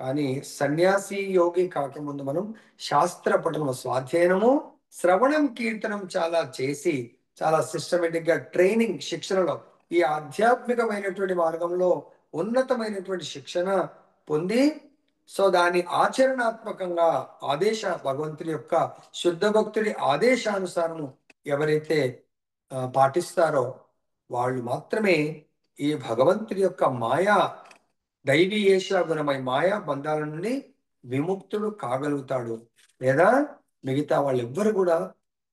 కానీ సన్యాసి యోగి కాకముందు మనం శాస్త్ర పఠనం, స్వాధ్యయనము, శ్రవణం, కీర్తనం చాలా చేసి చాలా సిస్టమేటిక్ గా ట్రైనింగ్ శిక్షణలో ఈ ఆధ్యాత్మికమైనటువంటి మార్గంలో ఉన్నతమైనటువంటి శిక్షణ పొంది సో దాని ఆచరణాత్మకంగా భగవంతుని యొక్క శుద్ధ భక్తుడి ఆదేశానుసారం ఎవరైతే పాటిస్తారో వాళ్ళు మాత్రమే ఈ భగవంతుడి యొక్క మాయా దైవీయేష గుణమై మాయా బంధాల నుండి విముక్తుడు కాగలుగుతాడు, లేదా మిగతా వాళ్ళు ఎవ్వరు కూడా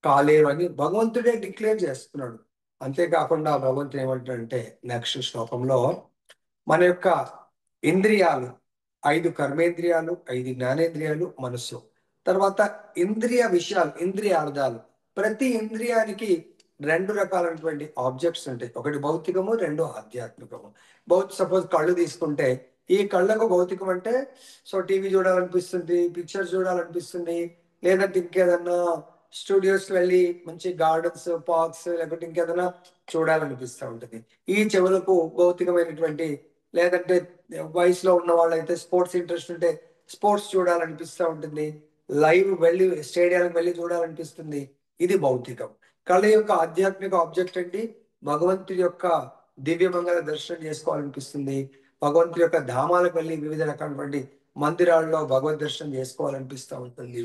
కాలేరు అని భగవంతుడే డిక్లేర్ చేస్తున్నాడు. అంతేకాకుండా భగవంతుడు ఏమంటాడంటే నెక్స్ట్ శ్లోకంలో మన యొక్క ఇంద్రియాలు 5 కర్మేంద్రియాలు, 5 జ్ఞానేంద్రియాలు, మనస్సు, తర్వాత ఇంద్రియ విషయాలు, ఇంద్రియార్థాలు. ప్రతి ఇంద్రియానికి 2 రకాలైనటువంటి ఆబ్జెక్ట్స్ ఉంటాయి. ఒకటి భౌతికము, 2 ఆధ్యాత్మికము. సపోజ్ కళ్ళు తీసుకుంటే ఈ కళ్ళకు భౌతికం అంటే సో టీవీ చూడాలనిపిస్తుంది, పిక్చర్స్ చూడాలనిపిస్తుంది, లేదంటే ఇంకేదన్నా స్టూడియోస్ వెళ్ళి మంచి గార్డెన్స్, పార్క్స్, లేకపోతే ఇంకేదైనా చూడాలనిపిస్తూ ఉంటుంది. ఈ చెవులకు భౌతికమైనటువంటి, లేదంటే వయసులో ఉన్న వాళ్ళైతే స్పోర్ట్స్ ఇంట్రెస్ట్ ఉంటే స్పోర్ట్స్ చూడాలనిపిస్తూ ఉంటుంది, లైవ్ వెళ్ళి స్టేడియాలకు వెళ్ళి చూడాలనిపిస్తుంది. ఇది భౌతికం. కళ యొక్క ఆధ్యాత్మిక ఆబ్జెక్ట్ ఏంటి? భగవంతుడి యొక్క దివ్యమంగళ దర్శనం చేసుకోవాలనిపిస్తుంది, భగవంతుడి యొక్క ధామాలకు వెళ్ళి వివిధ రకాలైనటువంటి మందిరాల్లో భగవద్ దర్శనం చేసుకోవాలనిపిస్తూ ఉంటుంది,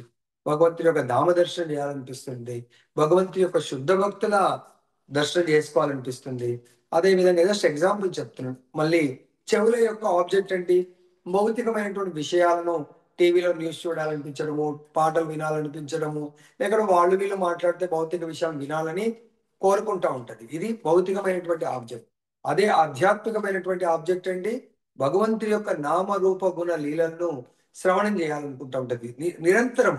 భగవంతుడి యొక్క ధామ దర్శనం చేయాలనిపిస్తుంది, భగవంతుడి యొక్క శుద్ధ భక్తుల దర్శనం చేసుకోవాలనిపిస్తుంది. అదేవిధంగా జస్ట్ ఎగ్జాంపుల్ చెప్తున్నాను. మళ్ళీ చెవుల యొక్క ఆబ్జెక్ట్ ఏంటి? భౌతికమైనటువంటి విషయాలను టీవీలో న్యూస్ చూడాలనిపించడము, పాటలు వినాలనిపించడము, లేకపోతే వాళ్ళు వీళ్ళు మాట్లాడితే భౌతిక విషయాలు వినాలని కోరుకుంటా ఉంటది. ఇది భౌతికమైనటువంటి ఆబ్జెక్ట్. అదే ఆధ్యాత్మికమైనటువంటి ఆబ్జెక్ట్ ఏంటి? భగవంతుడి యొక్క నామ రూప గుణ లీలలను శ్రవణం చేయాలనుకుంటా ఉంటది నిరంతరం.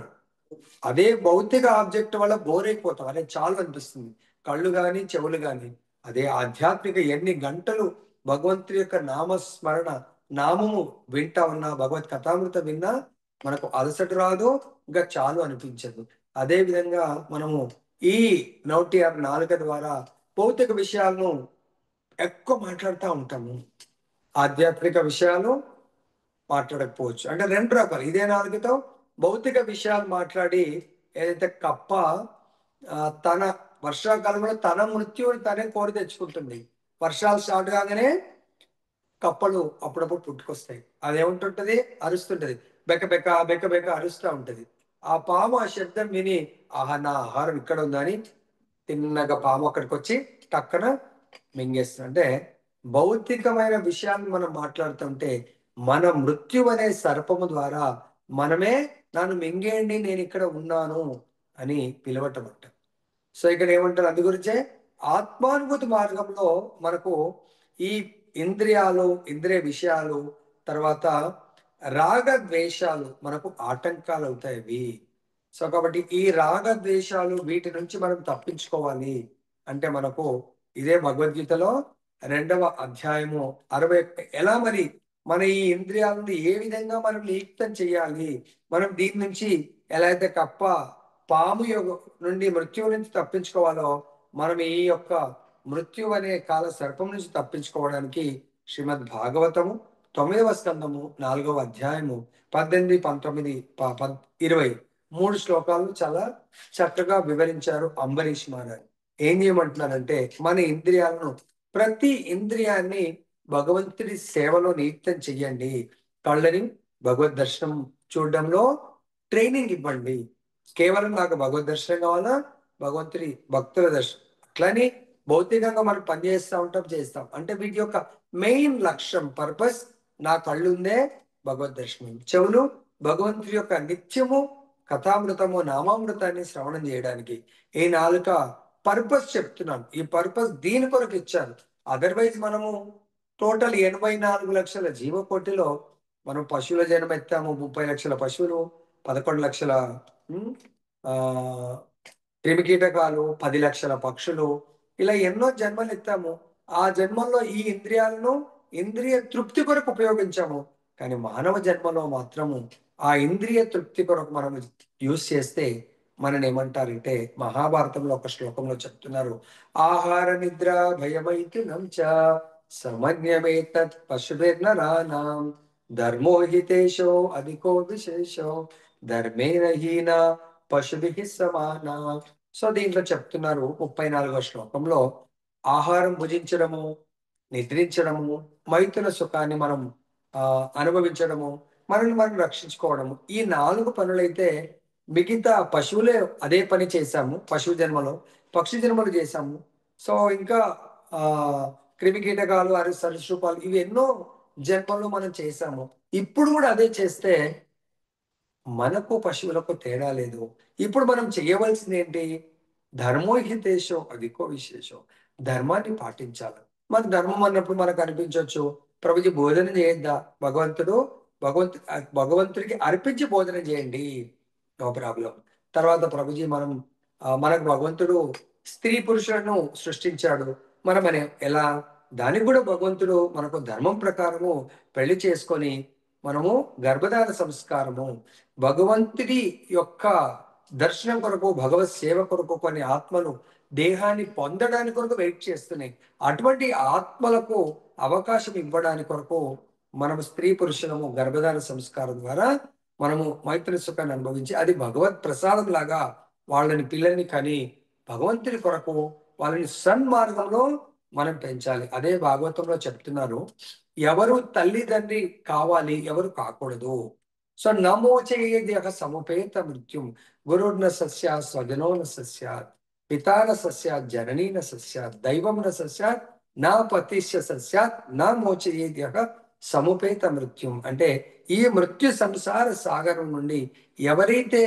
అదే భౌతిక ఆబ్జెక్ట్ వల్ల బోర్ అయిపోతాం, అదే చాలు అనిపిస్తుంది, కళ్ళు కానీ చెవులు కానీ. అదే ఆధ్యాత్మిక ఎన్ని గంటలు భగవంతుడి యొక్క నామస్మరణ, నామము వింటా ఉన్నా, భగవత్ కథామృత విన్నా మనకు అలసట రాదు, ఇంకా చాలు అనిపించదు. అదే విధంగా మనము ఈ నోటి నాలుక ద్వారా భౌతిక విషయాలను ఎక్కువ మాట్లాడుతూ ఉంటాము, ఆధ్యాత్మిక విషయాలు మాట్లాడకపోవచ్చు. అంటే 2 రకాలు. ఇదే నాలుగుతో భౌతిక విషయాలు మాట్లాడి ఏదైతే కప్ప తన వర్షాకాలంలో తన మృత్యువుని తనే కోరి తెచ్చుకుంటుంది. వర్షాలు స్టార్ట్ కాగానే కప్పలు అప్పుడప్పుడు పుట్టుకొస్తాయి. అదేముంటుంటది? అరుస్తుంటది, బెక్క బెక్క బెక్క బెక్క అరుస్తూ ఉంటది. ఆ పాము ఆ శబ్దం విని ఆహా నా ఆహారం ఇక్కడ ఉందని తిన్నగా పాము అక్కడికి వచ్చి టక్కన మింగేస్తుంది. అంటే భౌతికమైన విషయాన్ని మనం మాట్లాడుతుంటే మన మృత్యు అనే సర్పము ద్వారా మనమే నన్ను మింగేయండి నేను ఇక్కడ ఉన్నాను అని పిలవటం అంట. సో ఇక్కడ ఏమంటారు? అందు గురించే ఆత్మానుభూతి మార్గంలో మనకు ఈ ఇంద్రియాలు, ఇంద్రియ విషయాలు, తర్వాత రాగద్వేషాలు మనకు ఆటంకాలు అవుతాయి. సో కాబట్టి ఈ రాగద్వేషాలు వీటి నుంచి మనం తప్పించుకోవాలి అంటే మనకు ఇదే భగవద్గీతలో 2వ అధ్యాయము 60 ఎలా మరి మన ఈ ఇంద్రియాలను ఏ విధంగా మనం నియుక్తం చేయాలి, మనం దీని నుంచి ఎలా అయితే కప్ప పాము నుండి మృత్యువు నుంచి తప్పించుకోవాలో మనం ఈ యొక్క మృత్యు అనే కాల సర్పం నుంచి తప్పించుకోవడానికి శ్రీమద్ భాగవతము 9వ స్కందము 4వ అధ్యాయము 18, 19, 20 3 శ్లోకాలను చాలా చక్కగా వివరించారు అంబరీష్ మహారాజ్. ఏం చేయమంటున్నారంటే మన ఇంద్రియాలను, ప్రతి ఇంద్రియాన్ని భగవంతుడి సేవలో నియుక్తం చెయ్యండి. కళ్ళని భగవద్ దర్శనం చూడడంలో ట్రైనింగ్ ఇవ్వండి. కేవలం నాకు భగవద్ దర్శనం కావాలా, భగవంతుడి భక్తుల దర్శనం అట్లని భౌతికంగా మనం పనిచేస్తూ ఉంటాం, చేస్తాం. అంటే వీటి యొక్క మెయిన్ లక్ష్యం, పర్పస్, నా కళ్ళుందే భగవద్ దర్శనం, చెవులు భగవంతుడి యొక్క నిత్యము కథామృతము నామామృతాన్ని శ్రవణం చేయడానికి. ఈ నాలుక పర్పస్ చెప్తున్నాను. ఈ పర్పస్ దీని కొరకు ఇచ్చారు. అదర్వైజ్ మనము టోటల్ 84 లక్షల జీవకోటిలో మనం పశువుల జన్మ ఎత్తాము. 30 లక్షల పశువులు, 11 లక్షల క్రిమికీటకాలు, 10 లక్షల పక్షులు, ఇలా ఎన్నో జన్మలు ఎత్తాము. ఆ జన్మల్లో ఈ ఇంద్రియాలను ఇంద్రియ తృప్తి కొరకు ఉపయోగించాము. కానీ మానవ జన్మలో మాత్రము ఆ ఇంద్రియ తృప్తి కొరకు మనం యూజ్ చేస్తే మనని ఏమంటారంటే మహాభారతంలో ఒక శ్లోకంలో చెప్తున్నారు, ఆహార నిద్ర భయమైతునం చ సమజ్ఞమేతత్ పశుభిర్నరాణాం ధర్మో హితేశో అధికో విశేషో ధర్మేణ హీన పశుభిః సమానా. సో దీంట్లో చెప్తున్నారు 34వ శ్లోకంలో ఆహారం భుజించడము, నిద్రించడము, మైథున సుఖాన్ని మనం అనుభవించడము, మనల్ని మనం రక్షించుకోవడము. ఈ 4 పనులైతే మిగతా పశువులే అదే పని చేశాము. పశువు జన్మలో, పక్షి జన్మలు చేశాము. సో ఇంకా క్రిమి కీటకాలు, సరీసృపాలు ఇవి ఎన్నో జన్మలు మనం చేశాము. ఇప్పుడు కూడా అదే చేస్తే మనకు పశువులకు తేడా లేదు. ఇప్పుడు మనం చేయవలసింది ఏంటి? ధర్మో హితేషో అధికో విశేషో. ధర్మాన్ని పాటించాలి. మన ధర్మం అన్నప్పుడు మనకు అనిపించవచ్చు, ప్రభుజీ భోజనం చేయొద్దా? భగవంతుడికి అర్పించి భోజనం చేయండి. No problem. తర్వాత ప్రభుజీ మనకు భగవంతుడు స్త్రీ పురుషులను సృష్టించాడు. మనం ఎలా? దానికి కూడా భగవంతుడు మనకు ధర్మం ప్రకారము పెళ్లి చేసుకొని మనము గర్భధార సంస్కారము భగవంతుడి యొక్క దర్శనం కొరకు, భగవత్ సేవ కొరకు కొన్ని ఆత్మలు దేహాన్ని పొందడానికి కొరకు వెయిట్ చేస్తున్నాయి. అటువంటి ఆత్మలకు అవకాశం ఇవ్వడానికి కొరకు మనము స్త్రీ పురుషులము గర్భధార సంస్కారం ద్వారా మనము మైత్రి సుఖాన్ని అనుభవించి అది భగవత్ ప్రసాదం లాగా వాళ్ళని పిల్లల్ని కని భగవంతుడి కొరకు వాళ్ళని సన్మార్గంలో మనం పెంచాలి. అదే భాగవతంలో చెప్తున్నారు, ఎవరు తల్లిదండ్రి కావాలి, ఎవరు కాకూడదు. సో నమోచేయక సముపేత మృత్యుం గురుర్న సస్యాత్ స్వజనో న సస్యాత్ పితాన సస్యాత్ జననీ న సస్యాత్ దైవం న సస్యాత్ నా పతిష్య సస్యాత్ నా మోచయేద్యక సముపేత మృత్యుం. అంటే ఈ మృత్యు సంసార సాగరం నుండి ఎవరైతే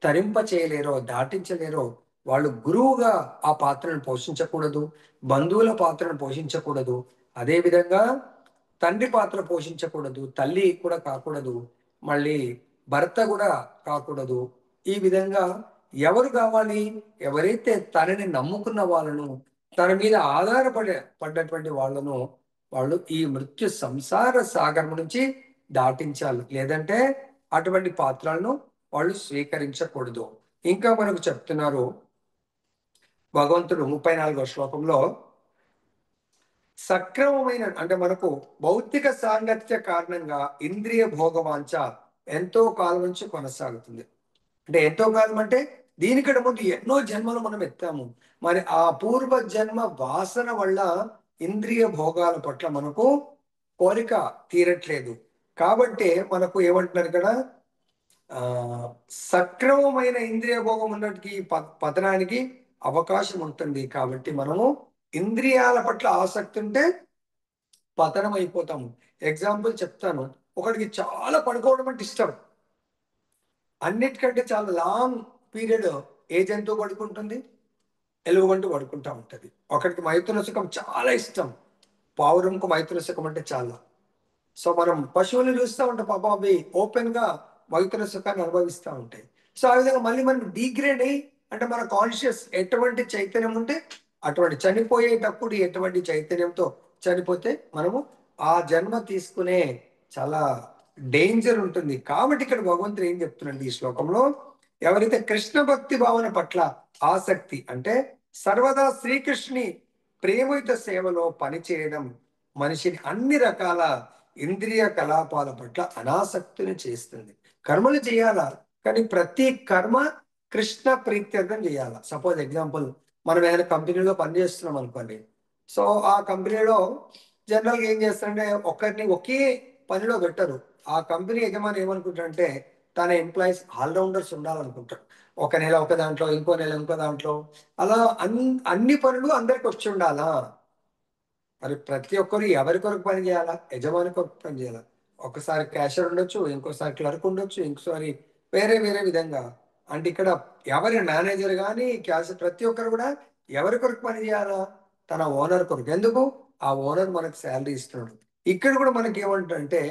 తరింప చేయలేరో, దాటించలేరో వాళ్ళు గురువుగా ఆ పాత్రను పోషించకూడదు, బంధువుల పాత్రను పోషించకూడదు, అదేవిధంగా తండ్రి పాత్ర పోషించకూడదు, తల్లి కూడా కాకూడదు, మళ్ళీ భర్త కూడా కాకూడదు. ఈ విధంగా ఎవరు కావాలి? ఎవరైతే తనని నమ్ముకున్న వాళ్ళను, తన మీద పడ్డటువంటి వాళ్ళను వాళ్ళు ఈ మృత్యు సంసార సాగరం నుంచి దాటించాలి. లేదంటే అటువంటి పాత్రలను వాళ్ళు స్వీకరించకూడదు. ఇంకా మనకు చెప్తున్నారు భగవంతుడు 34వ శ్లోకంలో, సక్రమమైన అంటే మనకు భౌతిక సాంగత్య కారణంగా ఇంద్రియ భోగవాంఛ ఎంతో కాలం నుంచి కొనసాగుతుంది. అంటే ఎంతో కాలం అంటే దీనికంటే ముందు ఎన్నో జన్మలు మనం ఎత్తాము. మరి ఆ పూర్వ జన్మ వాసన వల్ల ఇంద్రియ భోగాల పట్ల మనకు కోరిక తీరట్లేదు. కాబట్టి మనకు ఏమంటున్నారు ఇక్కడ, సక్రమమైన ఇంద్రియ భోగం ఉన్నటికి పతనానికి అవకాశం ఉంటుంది. కాబట్టి మనము ఇంద్రియాల పట్ల ఆసక్తి ఉంటే పతనం అయిపోతాము. ఎగ్జాంపుల్ చెప్తాను. ఒకడికి చాలా పడుకోవడం అంటే ఇష్టం, అన్నిటికంటే చాలా లాంగ్ పీరియడ్ ఏ జంతువు పడుకుంటుంది? ఎలుగుబంటి పడుకుంటా ఉంటుంది. ఒకడికి మైథున సుఖం చాలా ఇష్టం, పావురంకు మైథున సుఖం అంటే చాలా. సో మనం పశువులు చూస్తూ ఉంటాం, పాపం అవి ఓపెన్ గా మైథున సుఖాన్ని అనుభవిస్తూ ఉంటాయి. సో ఆ విధంగా మళ్ళీ మనం డిగ్రేడ్ అయ్యి, అంటే మన కాన్షియస్ ఎటువంటి చైతన్యం ఉంటే అటువంటి చనిపోయేటప్పుడు ఎటువంటి చైతన్యంతో చనిపోతే మనము ఆ జన్మ తీసుకునే చాలా డేంజర్ ఉంటుంది. కాబట్టి ఇక్కడ భగవంతుడు ఏం చెప్తున్నాడు ఈ శ్లోకంలో, ఎవరైతే కృష్ణ భక్తి భావన పట్ల ఆసక్తి అంటే సర్వదా శ్రీకృష్ణుని ప్రేమయుత సేవలో పనిచేయడం మనిషిని అన్ని రకాల ఇంద్రియ కలాపాల పట్ల అనాసక్తిని చేస్తుంది. కర్మలు చేయాలా, కానీ ప్రతి కర్మ కృష్ణ ప్రీత్యర్థం చేయాలా. సపోజ్ ఎగ్జాంపుల్, మనం ఏదైనా కంపెనీలో పనిచేస్తున్నాం అనుకోండి. సో ఆ కంపెనీలో జనరల్గా ఏం చేస్తారంటే ఒక్కరిని ఒకే పనిలో పెట్టరు. ఆ కంపెనీ యజమాని ఏమనుకుంటారంటే తన ఎంప్లాయీస్ ఆల్రౌండర్స్ ఉండాలనుకుంటారు. ఒక నెల ఒక దాంట్లో, ఇంకో నెల ఇంకో దాంట్లో, అలా అన్ని పనులు అందరికి వచ్చి ఉండాలా. మరి ప్రతి ఒక్కరు ఎవరి కొరకు పని చేయాలా? యజమాని కొరకు పని చేయాలా. ఒకసారి క్యాషియర్ ఉండొచ్చు, ఇంకోసారి క్లర్క్ ఉండొచ్చు, ఇంకోసారి వేరే వేరే విధంగా. అంటే ఇక్కడ ఎవరి మేనేజర్ కానీ క్యాషియర్ ప్రతి ఒక్కరు కూడా ఎవరి కొరకు పని చేయాలా? తన ఓనర్ కొరకు. ఎందుకు? ఆ ఓనర్ మనకు శాలరీ ఇస్తున్నాడు. ఇక్కడ కూడా మనకి ఏమంటే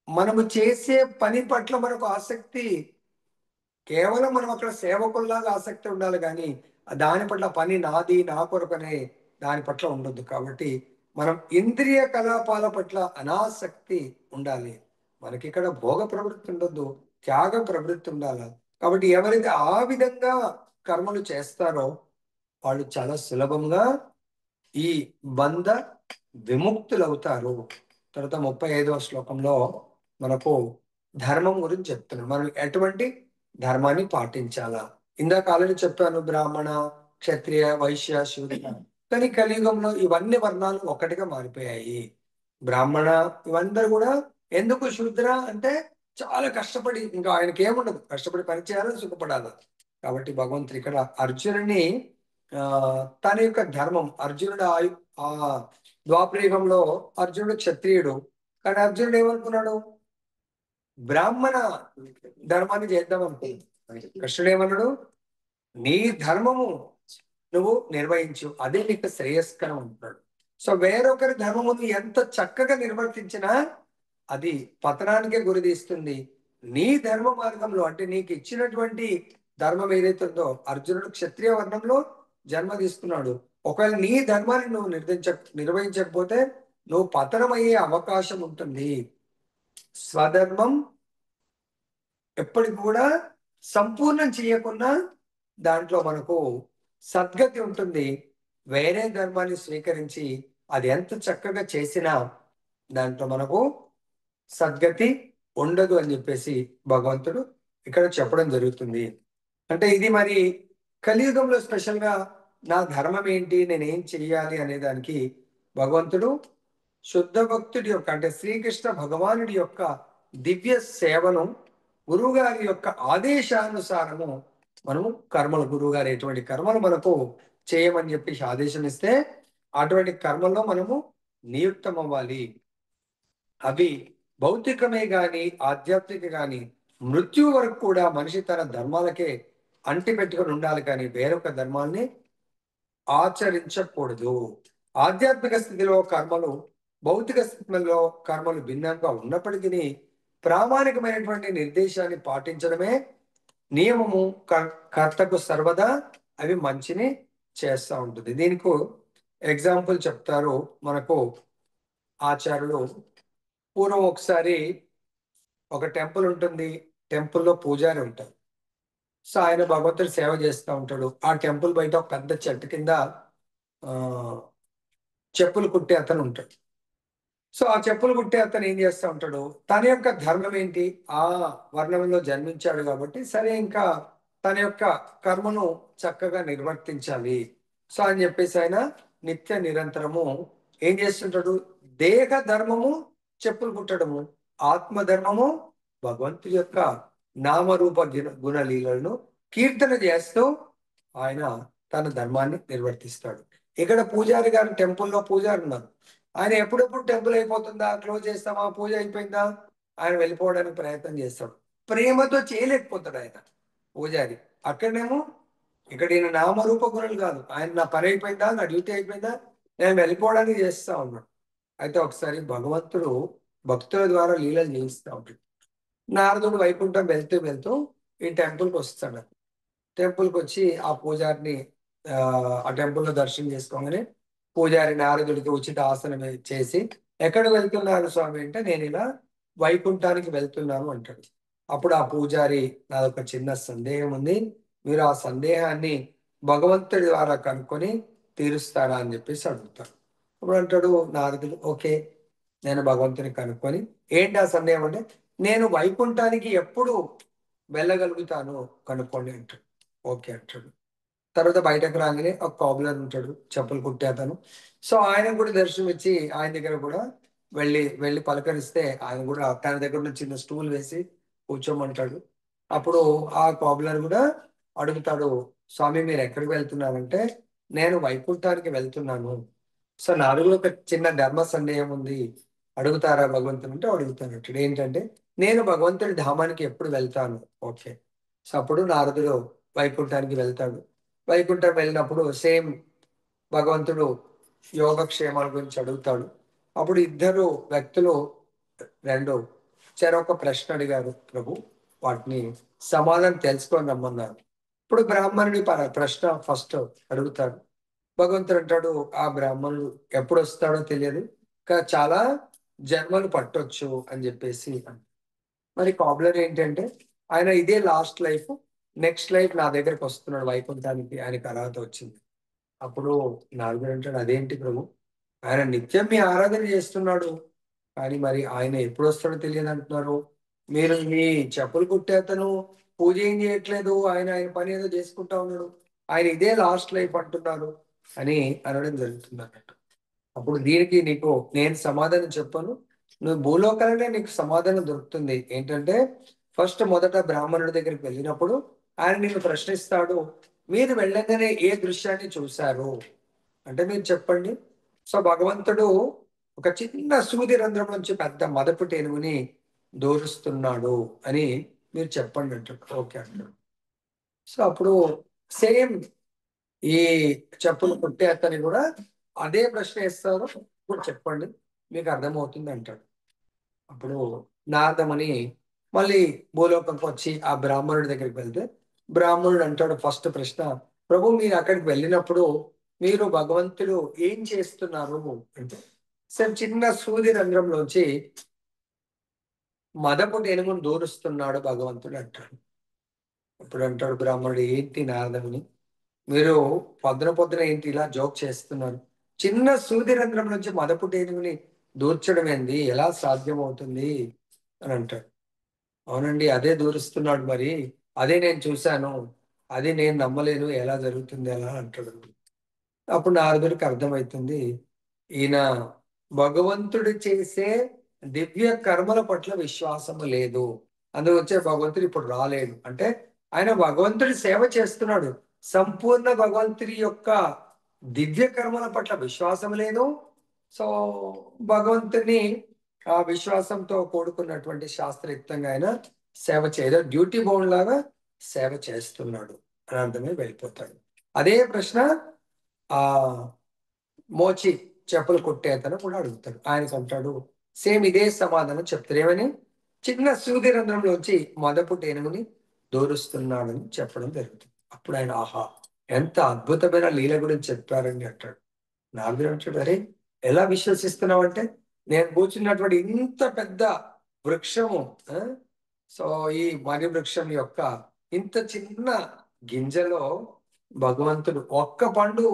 మనము చేసే పని పట్ల మనకు ఆసక్తి, కేవలం మనం అక్కడ సేవకుల్లాగా ఆసక్తి ఉండాలి, కానీ దాని పట్ల పని నాది నా కొరకు అనే దాని పట్ల ఉండొద్దు. కాబట్టి మనం ఇంద్రియ కలాపాల పట్ల అనాసక్తి ఉండాలి. మనకి ఇక్కడ భోగ ప్రవృత్తి ఉండొద్దు, త్యాగ ప్రవృత్తి ఉండాలి. కాబట్టి ఎవరైతే ఆ విధంగా కర్మలు చేస్తారో వాళ్ళు చాలా సులభంగా ఈ బంధ విముక్తులు అవుతారు. తర్వాత 35వ శ్లోకంలో మనకు ధర్మం గురించి చెప్తున్నాం. మనం ఎటువంటి ధర్మాన్ని పాటించాలా. ఇందాక ఆల్రెడీ చెప్పాను, బ్రాహ్మణ, క్షత్రియ, వైశ్య, శూద్ర. కానీ కలియుగంలో ఇవన్నీ వర్ణాలు ఒక్కటిగా మారిపోయాయి. బ్రాహ్మణ ఇవందరూ కూడా ఎందుకు శూద్ర అంటే చాలా కష్టపడి, ఇంకా ఆయనకి ఏముండదు, కష్టపడి పని చేయాలని సుఖపడాలి. కాబట్టి భగవంతుడు ఇక్కడ అర్జునుని తన యొక్క ధర్మం, అర్జునుడు ఆ ద్వాపరయుగంలో అర్జునుడు క్షత్రియుడు, కానీ అర్జునుడు ఏమనుకున్నాడు, బ్రాహ్మణ ధర్మాన్ని చేద్దాం అనుకున్నాడు. కృష్ణుడు ఏమన్నాడు, నీ ధర్మము నువ్వు నిర్వహించు, అదే నీకు శ్రేయస్కరం అంటున్నాడు. సో వేరొకరి ధర్మమును ఎంత చక్కగా నిర్వర్తించినా అది పతనానికే గురితీస్తుంది. నీ ధర్మ మార్గంలో అంటే నీకు ఇచ్చినటువంటి ధర్మం ఏదైతే ఉందో, అర్జునుడు క్షత్రియ వర్ణంలో జన్మ తీసుకున్నాడు. ఒకవేళ నీ ధర్మాన్ని నువ్వు నిర్వహించకపోతే నువ్వు పతనమయ్యే అవకాశం ఉంటుంది. స్వధర్మం ఎప్పటికి కూడా సంపూర్ణం చేయకుండా దాంట్లో మనకు సద్గతి ఉంటుంది. వేరే ధర్మాన్ని స్వీకరించి అది ఎంత చక్కగా చేసినా దాంట్లో మనకు సద్గతి ఉండదు అని చెప్పేసి భగవంతుడు ఇక్కడ చెప్పడం జరుగుతుంది. అంటే ఇది మరి కలియుగంలో స్పెషల్గా నా ధర్మం ఏంటి, నేనేం చెయ్యాలి అనే దానికి భగవంతుడు శుద్ధ భక్తుడి యొక్క అంటే శ్రీకృష్ణ భగవానుడి యొక్క దివ్య సేవను గురువు గారి యొక్క ఆదేశానుసారము మనము కర్మలు, గురువు గారు ఎటువంటి కర్మలు మనకు చేయమని చెప్పేసి ఆదేశం ఇస్తే అటువంటి కర్మల్లో మనము నియుక్తం అవ్వాలి. అవి భౌతికమే గాని ఆధ్యాత్మిక గాని మృత్యు వరకు కూడా మనిషి తన ధర్మాలకే అంటి పెట్టుకొని ఉండాలి, కానీ వేరొక ధర్మాన్ని ఆచరించకూడదు. ఆధ్యాత్మిక స్థితిలో కర్మలు భౌతిక స్థితిలో కర్మలు భిన్నంగా ఉన్నప్పటికీ ప్రామాణికమైనటువంటి నిర్దేశాన్ని పాటించడమే నియమము. కర్తకు సర్వదా అవి మంచిని చేస్తూ ఉంటుంది. దీనికి ఎగ్జాంపుల్ చెప్తారు మనకు ఆచార్యులు. పూర్వం ఒకసారి ఒక టెంపుల్ ఉంటుంది, టెంపుల్లో పూజారి ఉంటారు. సో ఆయన భగవంతుడి సేవ చేస్తూ ఉంటాడు. ఆ టెంపుల్ బయట ఒక పెద్ద చెట్టు కింద చెప్పులు కుట్టే అతను ఉంటాడు. సో ఆ చెప్పులు కుట్టే అతను ఏం చేస్తూ ఉంటాడు, తన యొక్క ధర్మం ఏంటి, ఆ వర్ణంలో జన్మించాడు కాబట్టి సరే ఇంకా తన యొక్క కర్మను చక్కగా నిర్వర్తించాలి. సో అని చెప్పేసి ఆయన నిత్య నిరంతరము ఏం చేస్తుంటాడు, దేహ ధర్మము చెప్పులు కుట్టడము, ఆత్మధర్మము భగవంతుడి యొక్క నామరూప గుణలీలను కీర్తన చేస్తూ ఆయన తన ధర్మాన్ని నిర్వర్తిస్తాడు. ఇక్కడ పూజారి గారు, టెంపుల్లో పూజారి ఉన్నారు. ఆయన ఎప్పుడెప్పుడు టెంపుల్ అయిపోతుందా, క్లోజ్ చేస్తామా, పూజ అయిపోయిందా, ఆయన వెళ్ళిపోవడానికి ప్రయత్నం చేస్తాడు. ప్రేమతో చేయలేకపోతాడు ఆయన పూజారి. అక్కడనేమో ఇక్కడ ఈయన నామరూప గుణాలు కాదు, ఆయన నా పని అయిపోయిందా, నా డ్యూటీ అయిపోయిందా, నేను వెళ్ళిపోవడానికి చేస్తా ఉన్నాడు. అయితే ఒకసారి భగవంతుడు భక్తుల ద్వారా లీలలు చేయిస్తూ ఉంటాడు. నారదుడు వైకుంఠం వెళ్తూ వెళ్తూ ఈ టెంపుల్కి వస్తాడు. టెంపుల్కి వచ్చి ఆ పూజారిని ఆ టెంపుల్లో దర్శనం చేసుకోగానే పూజారి నారదుడికి ఉచిత ఆసనం చేసి, ఎక్కడికి వెళ్తున్నారు స్వామి అంటే, నేను ఇలా వైకుంఠానికి వెళ్తున్నాను అంటాడు. అప్పుడు ఆ పూజారి, నాదొక చిన్న సందేహం ఉంది, మీరు ఆ సందేహాన్ని భగవంతుడి ద్వారా కనుక్కొని తీరుస్తారా అని చెప్పేసి అడుగుతాడు. అప్పుడు అంటాడు నారదుడు, ఓకే నేను భగవంతుని కనుక్కొని, ఏంటి ఆ సందేహం అంటే, నేను వైకుంఠానికి ఎప్పుడు వెళ్ళగలుగుతాను కనుక్కోండి అంటాడు. ఓకే అంటాడు. తర్వాత బయటకు రాగానే ఒక కాబ్లర్ ఉంటాడు, చెప్పులు కుట్టే అతను. సో ఆయన కూడా దర్శనం ఇచ్చి ఆయన దగ్గర కూడా వెళ్ళి పలకరిస్తే ఆయన కూడా తన దగ్గర ఉన్న చిన్న స్టూల్ వేసి కూర్చోమంటాడు. అప్పుడు ఆ కాబ్లర్ కూడా అడుగుతాడు, స్వామి మీరు ఎక్కడికి వెళ్తున్నారంటే, నేను వైకుంఠానికి వెళ్తున్నాను. సో నాది కూడా ఒక చిన్న ధర్మ సందేహం ఉంది, అడుగుతారా భగవంతుని అంటే అడుగుతాను. ఏంటంటే, నేను భగవంతుడి ధామానికి ఎప్పుడు వెళ్తాను. ఓకే. సో అప్పుడు నారదుడు వైకుంఠానికి వెళ్తాడు. వైకుంఠం వెళ్ళినప్పుడు సేమ్ భగవంతుడు యోగక్షేమాల గురించి అడుగుతాడు. అప్పుడు ఇద్దరు వ్యక్తులు చెరొక ప్రశ్న అడిగారు ప్రభు, వాటిని సమాధానం తెలుసుకొని రమ్మన్నారు. ఇప్పుడు బ్రాహ్మణుడి ప్రశ్న ఫస్ట్ అడుగుతాడు. భగవంతుడు అంటాడు, ఆ బ్రాహ్మణుడు ఎప్పుడు వస్తాడో తెలియదు, చాలా జన్మలు పట్టొచ్చు అని చెప్పేసి. మరి కాబ్లర్ ఏంటంటే, ఆయన ఇదే లాస్ట్ లైఫ్, నెక్స్ట్ లైఫ్ నా దగ్గరకు వస్తున్నాడు వైకుంఠానికి, ఆయనకి అర్హత వచ్చింది. అప్పుడు నారదుడు అంటాడు, అదేంటి ప్రభు, ఆయన నిత్యం మీ ఆరాధన చేస్తున్నాడు, కానీ మరి ఆయన ఎప్పుడు వస్తాడో తెలియదు అంటున్నారు. మీరు మీ చెప్పులు కుట్టే అతను పూజ ఏం చేయట్లేదు, ఆయన ఆయన పని ఏదో చేసుకుంటా ఉన్నాడు, ఆయన ఇదే లాస్ట్ లైఫ్ అంటున్నారు అని అనడం జరుగుతుంది అన్నట్టు. అప్పుడు దీనికి నీకు నేను సమాధానం చెప్పను, నువ్వు భూలోకాలనే నీకు సమాధానం దొరుకుతుంది. ఏంటంటే ఫస్ట్ మొదట బ్రాహ్మణుడి దగ్గరికి వెళ్ళినప్పుడు ఆయన నిన్ను ప్రశ్నిస్తాడు, మీరు వెళ్ళగానే ఏ దృశ్యాన్ని చూశారు అంటే మీరు చెప్పండి. సో భగవంతుడు ఒక చిన్న సూది రంధ్రం నుంచి పెద్ద మదపు టేనుగుని దూరుస్తున్నాడు అని మీరు చెప్పండి అంటాడు. ఓకే అంటాడు. సో అప్పుడు సేమ్ ఈ చెప్పులు కుట్టే అతని కూడా అదే ప్రశ్న వేస్తారు, ఇప్పుడు చెప్పండి మీకు అర్థమవుతుంది అంటాడు. అప్పుడు నారదముని మళ్ళీ భూలోకంకి వచ్చి ఆ బ్రాహ్మణుడి దగ్గరికి వెళ్తే బ్రాహ్మణుడు అంటాడు ఫస్ట్ ప్రశ్న, ప్రభు మీరు అక్కడికి వెళ్ళినప్పుడు మీరు భగవంతుడు ఏం చేస్తున్నారు అంటే సరే చిన్న సూది రంధ్రంలోంచి మదపు టేనుగును దూరుస్తున్నాడు భగవంతుడు అంటాడు. అప్పుడు అంటాడు బ్రాహ్మణుడు, ఏంటి నారదముని మీరు పొద్దున పొద్దున ఏంటి ఇలా జోక్ చేస్తున్నారు, చిన్న సూది రంధ్రం నుంచి మదపు టేనుగుని దూర్చడం ఏంది, ఎలా సాధ్యమవుతుంది అని అంటాడు. అవునండి అదే దూరుస్తున్నాడు, మరి అదే నేను చూశాను, అది నేను నమ్మలేను, ఎలా జరుగుతుంది ఎలా అంటాడు. అప్పుడు నారదుడికి అర్థమవుతుంది, ఈయన భగవంతుడు చేసే దివ్య కర్మల పట్ల విశ్వాసము లేదు, అందువచ్చే భగవంతుడు ఇప్పుడు రాలేడు. అంటే ఆయన భగవంతుడి సేవ చేస్తున్నాడు, సంపూర్ణ భగవంతుడి యొక్క దివ్య కర్మల పట్ల విశ్వాసం లేదు. సో భగవంతుని ఆ విశ్వాసంతో కూడుకున్నటువంటి శాస్త్రయుక్తంగా ఆయన సేవ చేయదు, డ్యూటీ బౌండ్ లాగా సేవ చేస్తున్నాడు అని అర్థమై వెళ్ళిపోతాడు. అదే ప్రశ్న ఆ మోచి చెప్పులు కుట్టే అతను కూడా అడుగుతాడు. ఆయనకు అంటాడు సేమ్ ఇదే సమాధానం చెప్తారు, ఏమని చిన్న సూది రంధ్రంలోంచి మదపు టేనుగుని దూరుస్తున్నాడని చెప్పడం జరుగుతుంది. అప్పుడు ఆయన ఆహా ఎంత అద్భుతమైన లీల గురించి చెప్పారని అంటాడు. నారదుడు అంటాడు, అరే ఎలా విశ్వసిస్తున్నావు అంటే నేను కూర్చున్నటువంటి ఇంత పెద్ద వృక్షము ఆ, సో ఈ మరి వృక్షం యొక్క ఇంత చిన్న గింజలో భగవంతుడు ఒక్క పండు,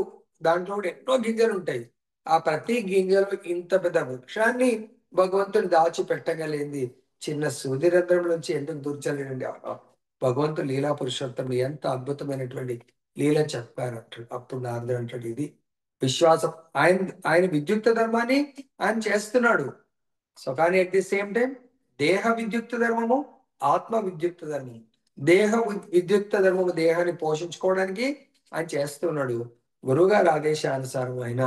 దాంట్లో కూడా ఎన్నో గింజలు ఉంటాయి, ఆ ప్రతి గింజలో ఇంత పెద్ద వృక్షాన్ని భగవంతుడు దాచి పెట్టగలిగింది చిన్న సూది రంధ్రం నుంచి ఎందుకు దూర్చలేనండి. భగవంతుడు లీలా పురుషోత్తముడు ఎంత అద్భుతమైనటువంటి లీల చెప్పారు అంటాడు. అప్పుడు నారదుడు అంటాడు, ఇది విశ్వాసం. ఆయన ఆయన విద్యుక్త ధర్మాన్ని ఆయన చేస్తున్నాడు. సో కానీ అట్ ది సేమ్ టైం దేహ విద్యుక్త ధర్మము, ఆత్మ విద్యుక్త ధర్మము. దేహ విద్యుక్త ధర్మము దేహాన్ని పోషించుకోవడానికి ఆయన చేస్తున్నాడు. గురువుగారి ఆదేశానుసారం ఆయన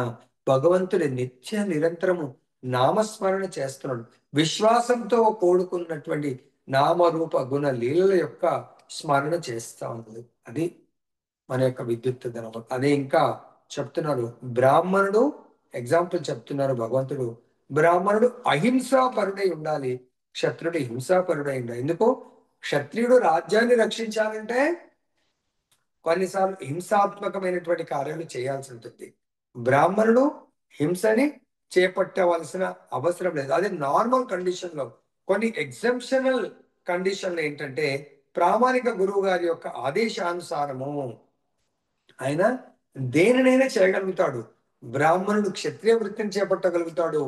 భగవంతుడి నిత్య నిరంతరము నామస్మరణ చేస్తున్నాడు. విశ్వాసంతో కూడుకున్నటువంటి నామరూప గుణ లీలల యొక్క స్మరణ చేస్తా ఉంది. అది మన యొక్క విద్యుత్ ధర్మం. అదే ఇంకా చెప్తున్నారు బ్రాహ్మణుడు, ఎగ్జాంపుల్ చెప్తున్నారు భగవంతుడు, బ్రాహ్మణుడు అహింసాపరుడై ఉండాలి, క్షత్రుడు హింసాపరుడై ఉండాలి. ఎందుకు క్షత్రియుడు రాజ్యాన్ని రక్షించాలంటే కొన్నిసార్లు హింసాత్మకమైనటువంటి కార్యాలు చేయాల్సి ఉంటుంది, బ్రాహ్మణుడు హింసని చేపట్టవలసిన అవసరం లేదు. అదే నార్మల్ కండిషన్ లో. కొన్ని ఎగ్జంప్షనల్ కండిషన్లు ఏంటంటే ప్రామాణిక గురువు గారి యొక్క ఆదేశానుసారము ఆయన దేనినైనా చేయగలుగుతాడు. బ్రాహ్మణుడు క్షత్రియ వృత్తిని చేపట్టగలుగుతాడు,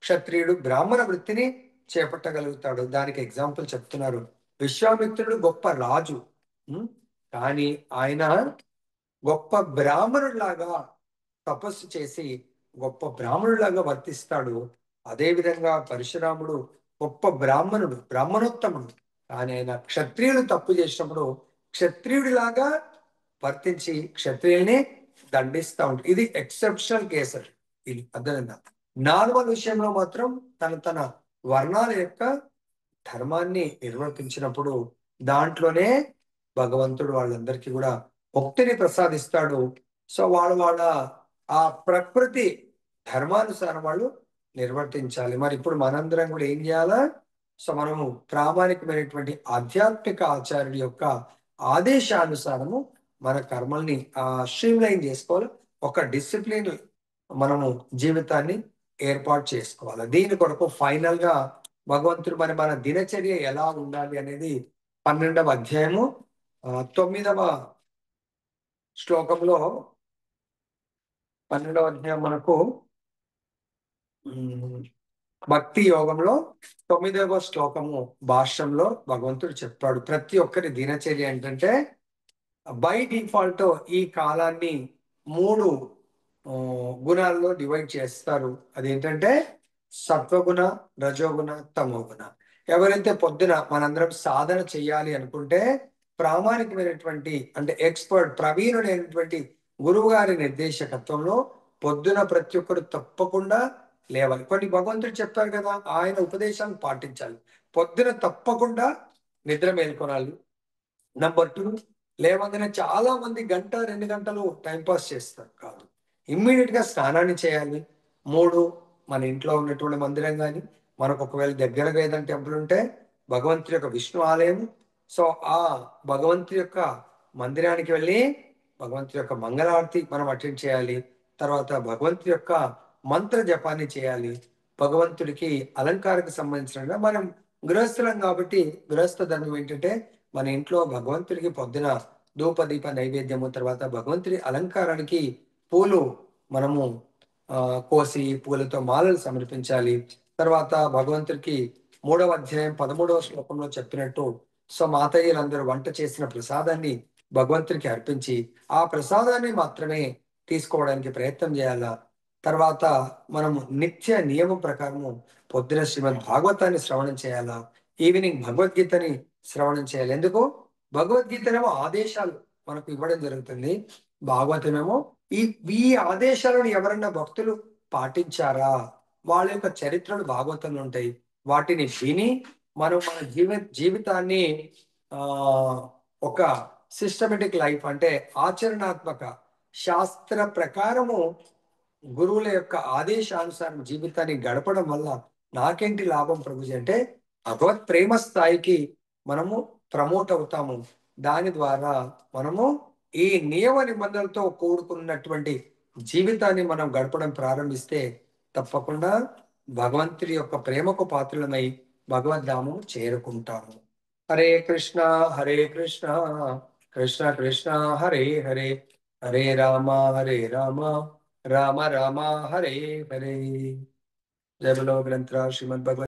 క్షత్రియుడు బ్రాహ్మణ వృత్తిని చేపట్టగలుగుతాడు. దానికి ఎగ్జాంపుల్ చెప్తున్నారు. విశ్వామిత్రుడు గొప్ప రాజు, కానీ ఆయన గొప్ప బ్రాహ్మణుడిలాగా తపస్సు చేసి గొప్ప బ్రాహ్మణుడిలాగా వర్తిస్తాడు. అదేవిధంగా పరశురాముడు గొప్ప బ్రాహ్మణుడు, బ్రాహ్మణోత్తముడు, కానీ ఆయన క్షత్రియులు తప్పు చేసినప్పుడు క్షత్రియుడిలాగా వర్తించి క్షత్రియుల్ని దండిస్తా ఉంటాడు. ఇది ఎక్సెప్షనల్ కేసు. ఇది అర్థమైందా? నార్మల్ విషయంలో మాత్రం తన వర్ణాల యొక్క ధర్మాన్ని నిర్వర్తించినప్పుడు దాంట్లోనే భగవంతుడు వాళ్ళందరికీ కూడా భక్తిని ప్రసాదిస్తాడు. సో వాళ్ళ ఆ ప్రకృతి ధర్మానుసారం వాళ్ళు నిర్వర్తించాలి. మరి ఇప్పుడు మనందరం కూడా ఏం చేయాలా? సో మనము ప్రామాణికమైనటువంటి ఆధ్యాత్మిక ఆచార్యుడి యొక్క ఆదేశానుసారము మన కర్మల్ని స్ట్రీమ్ లైన్ చేసుకోవాలి. ఒక డిసిప్లిన్ మనము జీవితాన్ని ఏర్పాటు చేసుకోవాలి. దీని కొరకు ఫైనల్ గా భగవంతుడు మరి మన దినచర్య ఎలా ఉండాలి అనేది 12వ అధ్యాయము 9వ శ్లోకంలో 12వ అధ్యాయం మనకు భక్తి యోగంలో 9వ శ్లోకము భాష్యంలో భగవంతుడు చెప్పాడు. ప్రతి ఒక్కరి దినచర్య ఏంటంటే బై డిఫాల్ట్ ఈ కాలాన్ని 3 గుణాల్లో డివైడ్ చేస్తారు. అదేంటంటే సత్వగుణ, రజోగుణ, తమోగుణ. ఎవరైతే పొద్దున మనందరం సాధన చేయాలి అనుకుంటే ప్రామాణికమైనటువంటి అంటే ఎక్స్పర్ట్ ప్రవీణుడైనటువంటి గురువు గారి నిర్దేశకత్వంలో పొద్దున ప్రతి ఒక్కరు తప్పకుండా లేవాలి. కొన్ని భగవంతుడు చెప్పారు కదా, ఆయన ఉపదేశాన్ని పాటించాలి. పొద్దున తప్పకుండా నిద్ర మేల్కొనాలి. నంబర్ 2, లేవగానే చాలా మంది గంట 2 గంటలు టైంపాస్ చేస్తారు. కాదు, ఇమ్మీడియట్ గా స్నానాన్ని చేయాలి. 3, మన ఇంట్లో ఉన్నటువంటి మందిరం కానీ మనకు ఒకవేళ దగ్గరగా ఏదైనా టెంపుల్ ఉంటే భగవంతుడి యొక్క విష్ణు ఆలయం, సో ఆ భగవంతుడి యొక్క మందిరానికి వెళ్ళి భగవంతుడి యొక్క మంగళారతి మనం అటెండ్ చేయాలి. తర్వాత భగవంతుడి యొక్క మంత్ర జపాన్ని చేయాలి. భగవంతుడికి అలంకారకు సంబంధించిన మనం గృహస్థులం కాబట్టి గృహస్థ ధర్మం ఏంటంటే మన ఇంట్లో భగవంతుడికి పొద్దున ధూప దీప నైవేద్యము, తర్వాత భగవంతుడి అలంకారానికి పూలు మనము కోసి పూలతో మాలలు సమర్పించాలి. తర్వాత భగవంతుడికి 3వ అధ్యాయం 13వ శ్లోకంలో చెప్పినట్టు సో మాతయ్యలందరూ వంట చేసిన ప్రసాదాన్ని భగవంతుడికి అర్పించి ఆ ప్రసాదాన్ని మాత్రమే తీసుకోవడానికి ప్రయత్నం చేయాలా. తర్వాత మనము నిత్య నియమం ప్రకారము పొద్దున శ్రీమద్ భాగవతాన్ని శ్రవణం చేయాలా, ఈవినింగ్ భగవద్గీతని శ్రవణం చేయాలి. ఎందుకు? భగవద్గీతనేమో ఆదేశాలు మనకు ఇవ్వడం జరుగుతుంది, భాగవతమేమో ఈ ఈ ఆదేశాలను ఎవరన్నా భక్తులు పాటించారా, వాళ్ళ యొక్క చరిత్రలు భాగవతంలో ఉంటాయి. వాటిని విని మనం మన జీవితాన్ని ఆ ఒక సిస్టమేటిక్ లైఫ్ అంటే ఆచరణాత్మక శాస్త్ర ప్రకారము గురువుల యొక్క ఆదేశానుసారం జీవితాన్ని గడపడం వల్ల నాకేంటి లాభం ప్రభుజీ అంటే భగవత్ ప్రేమ స్థాయికి మనము ప్రమోట్ అవుతాము. దాని ద్వారా మనము ఈ నియమ నిబంధనలతో కూడుకున్నటువంటి జీవితాన్ని మనం గడపడం ప్రారంభిస్తే తప్పకుండా భగవంతుడి యొక్క ప్రేమకు పాత్రలమై భగవద్ధామం చేరుకుంటాము. హరే కృష్ణ హరే కృష్ణ కృష్ణ కృష్ణ హరే హరే, హరే రామ రామ రామ హరే హరే. జయ బలో గ్రంథ శ్రీమద్ భగవత్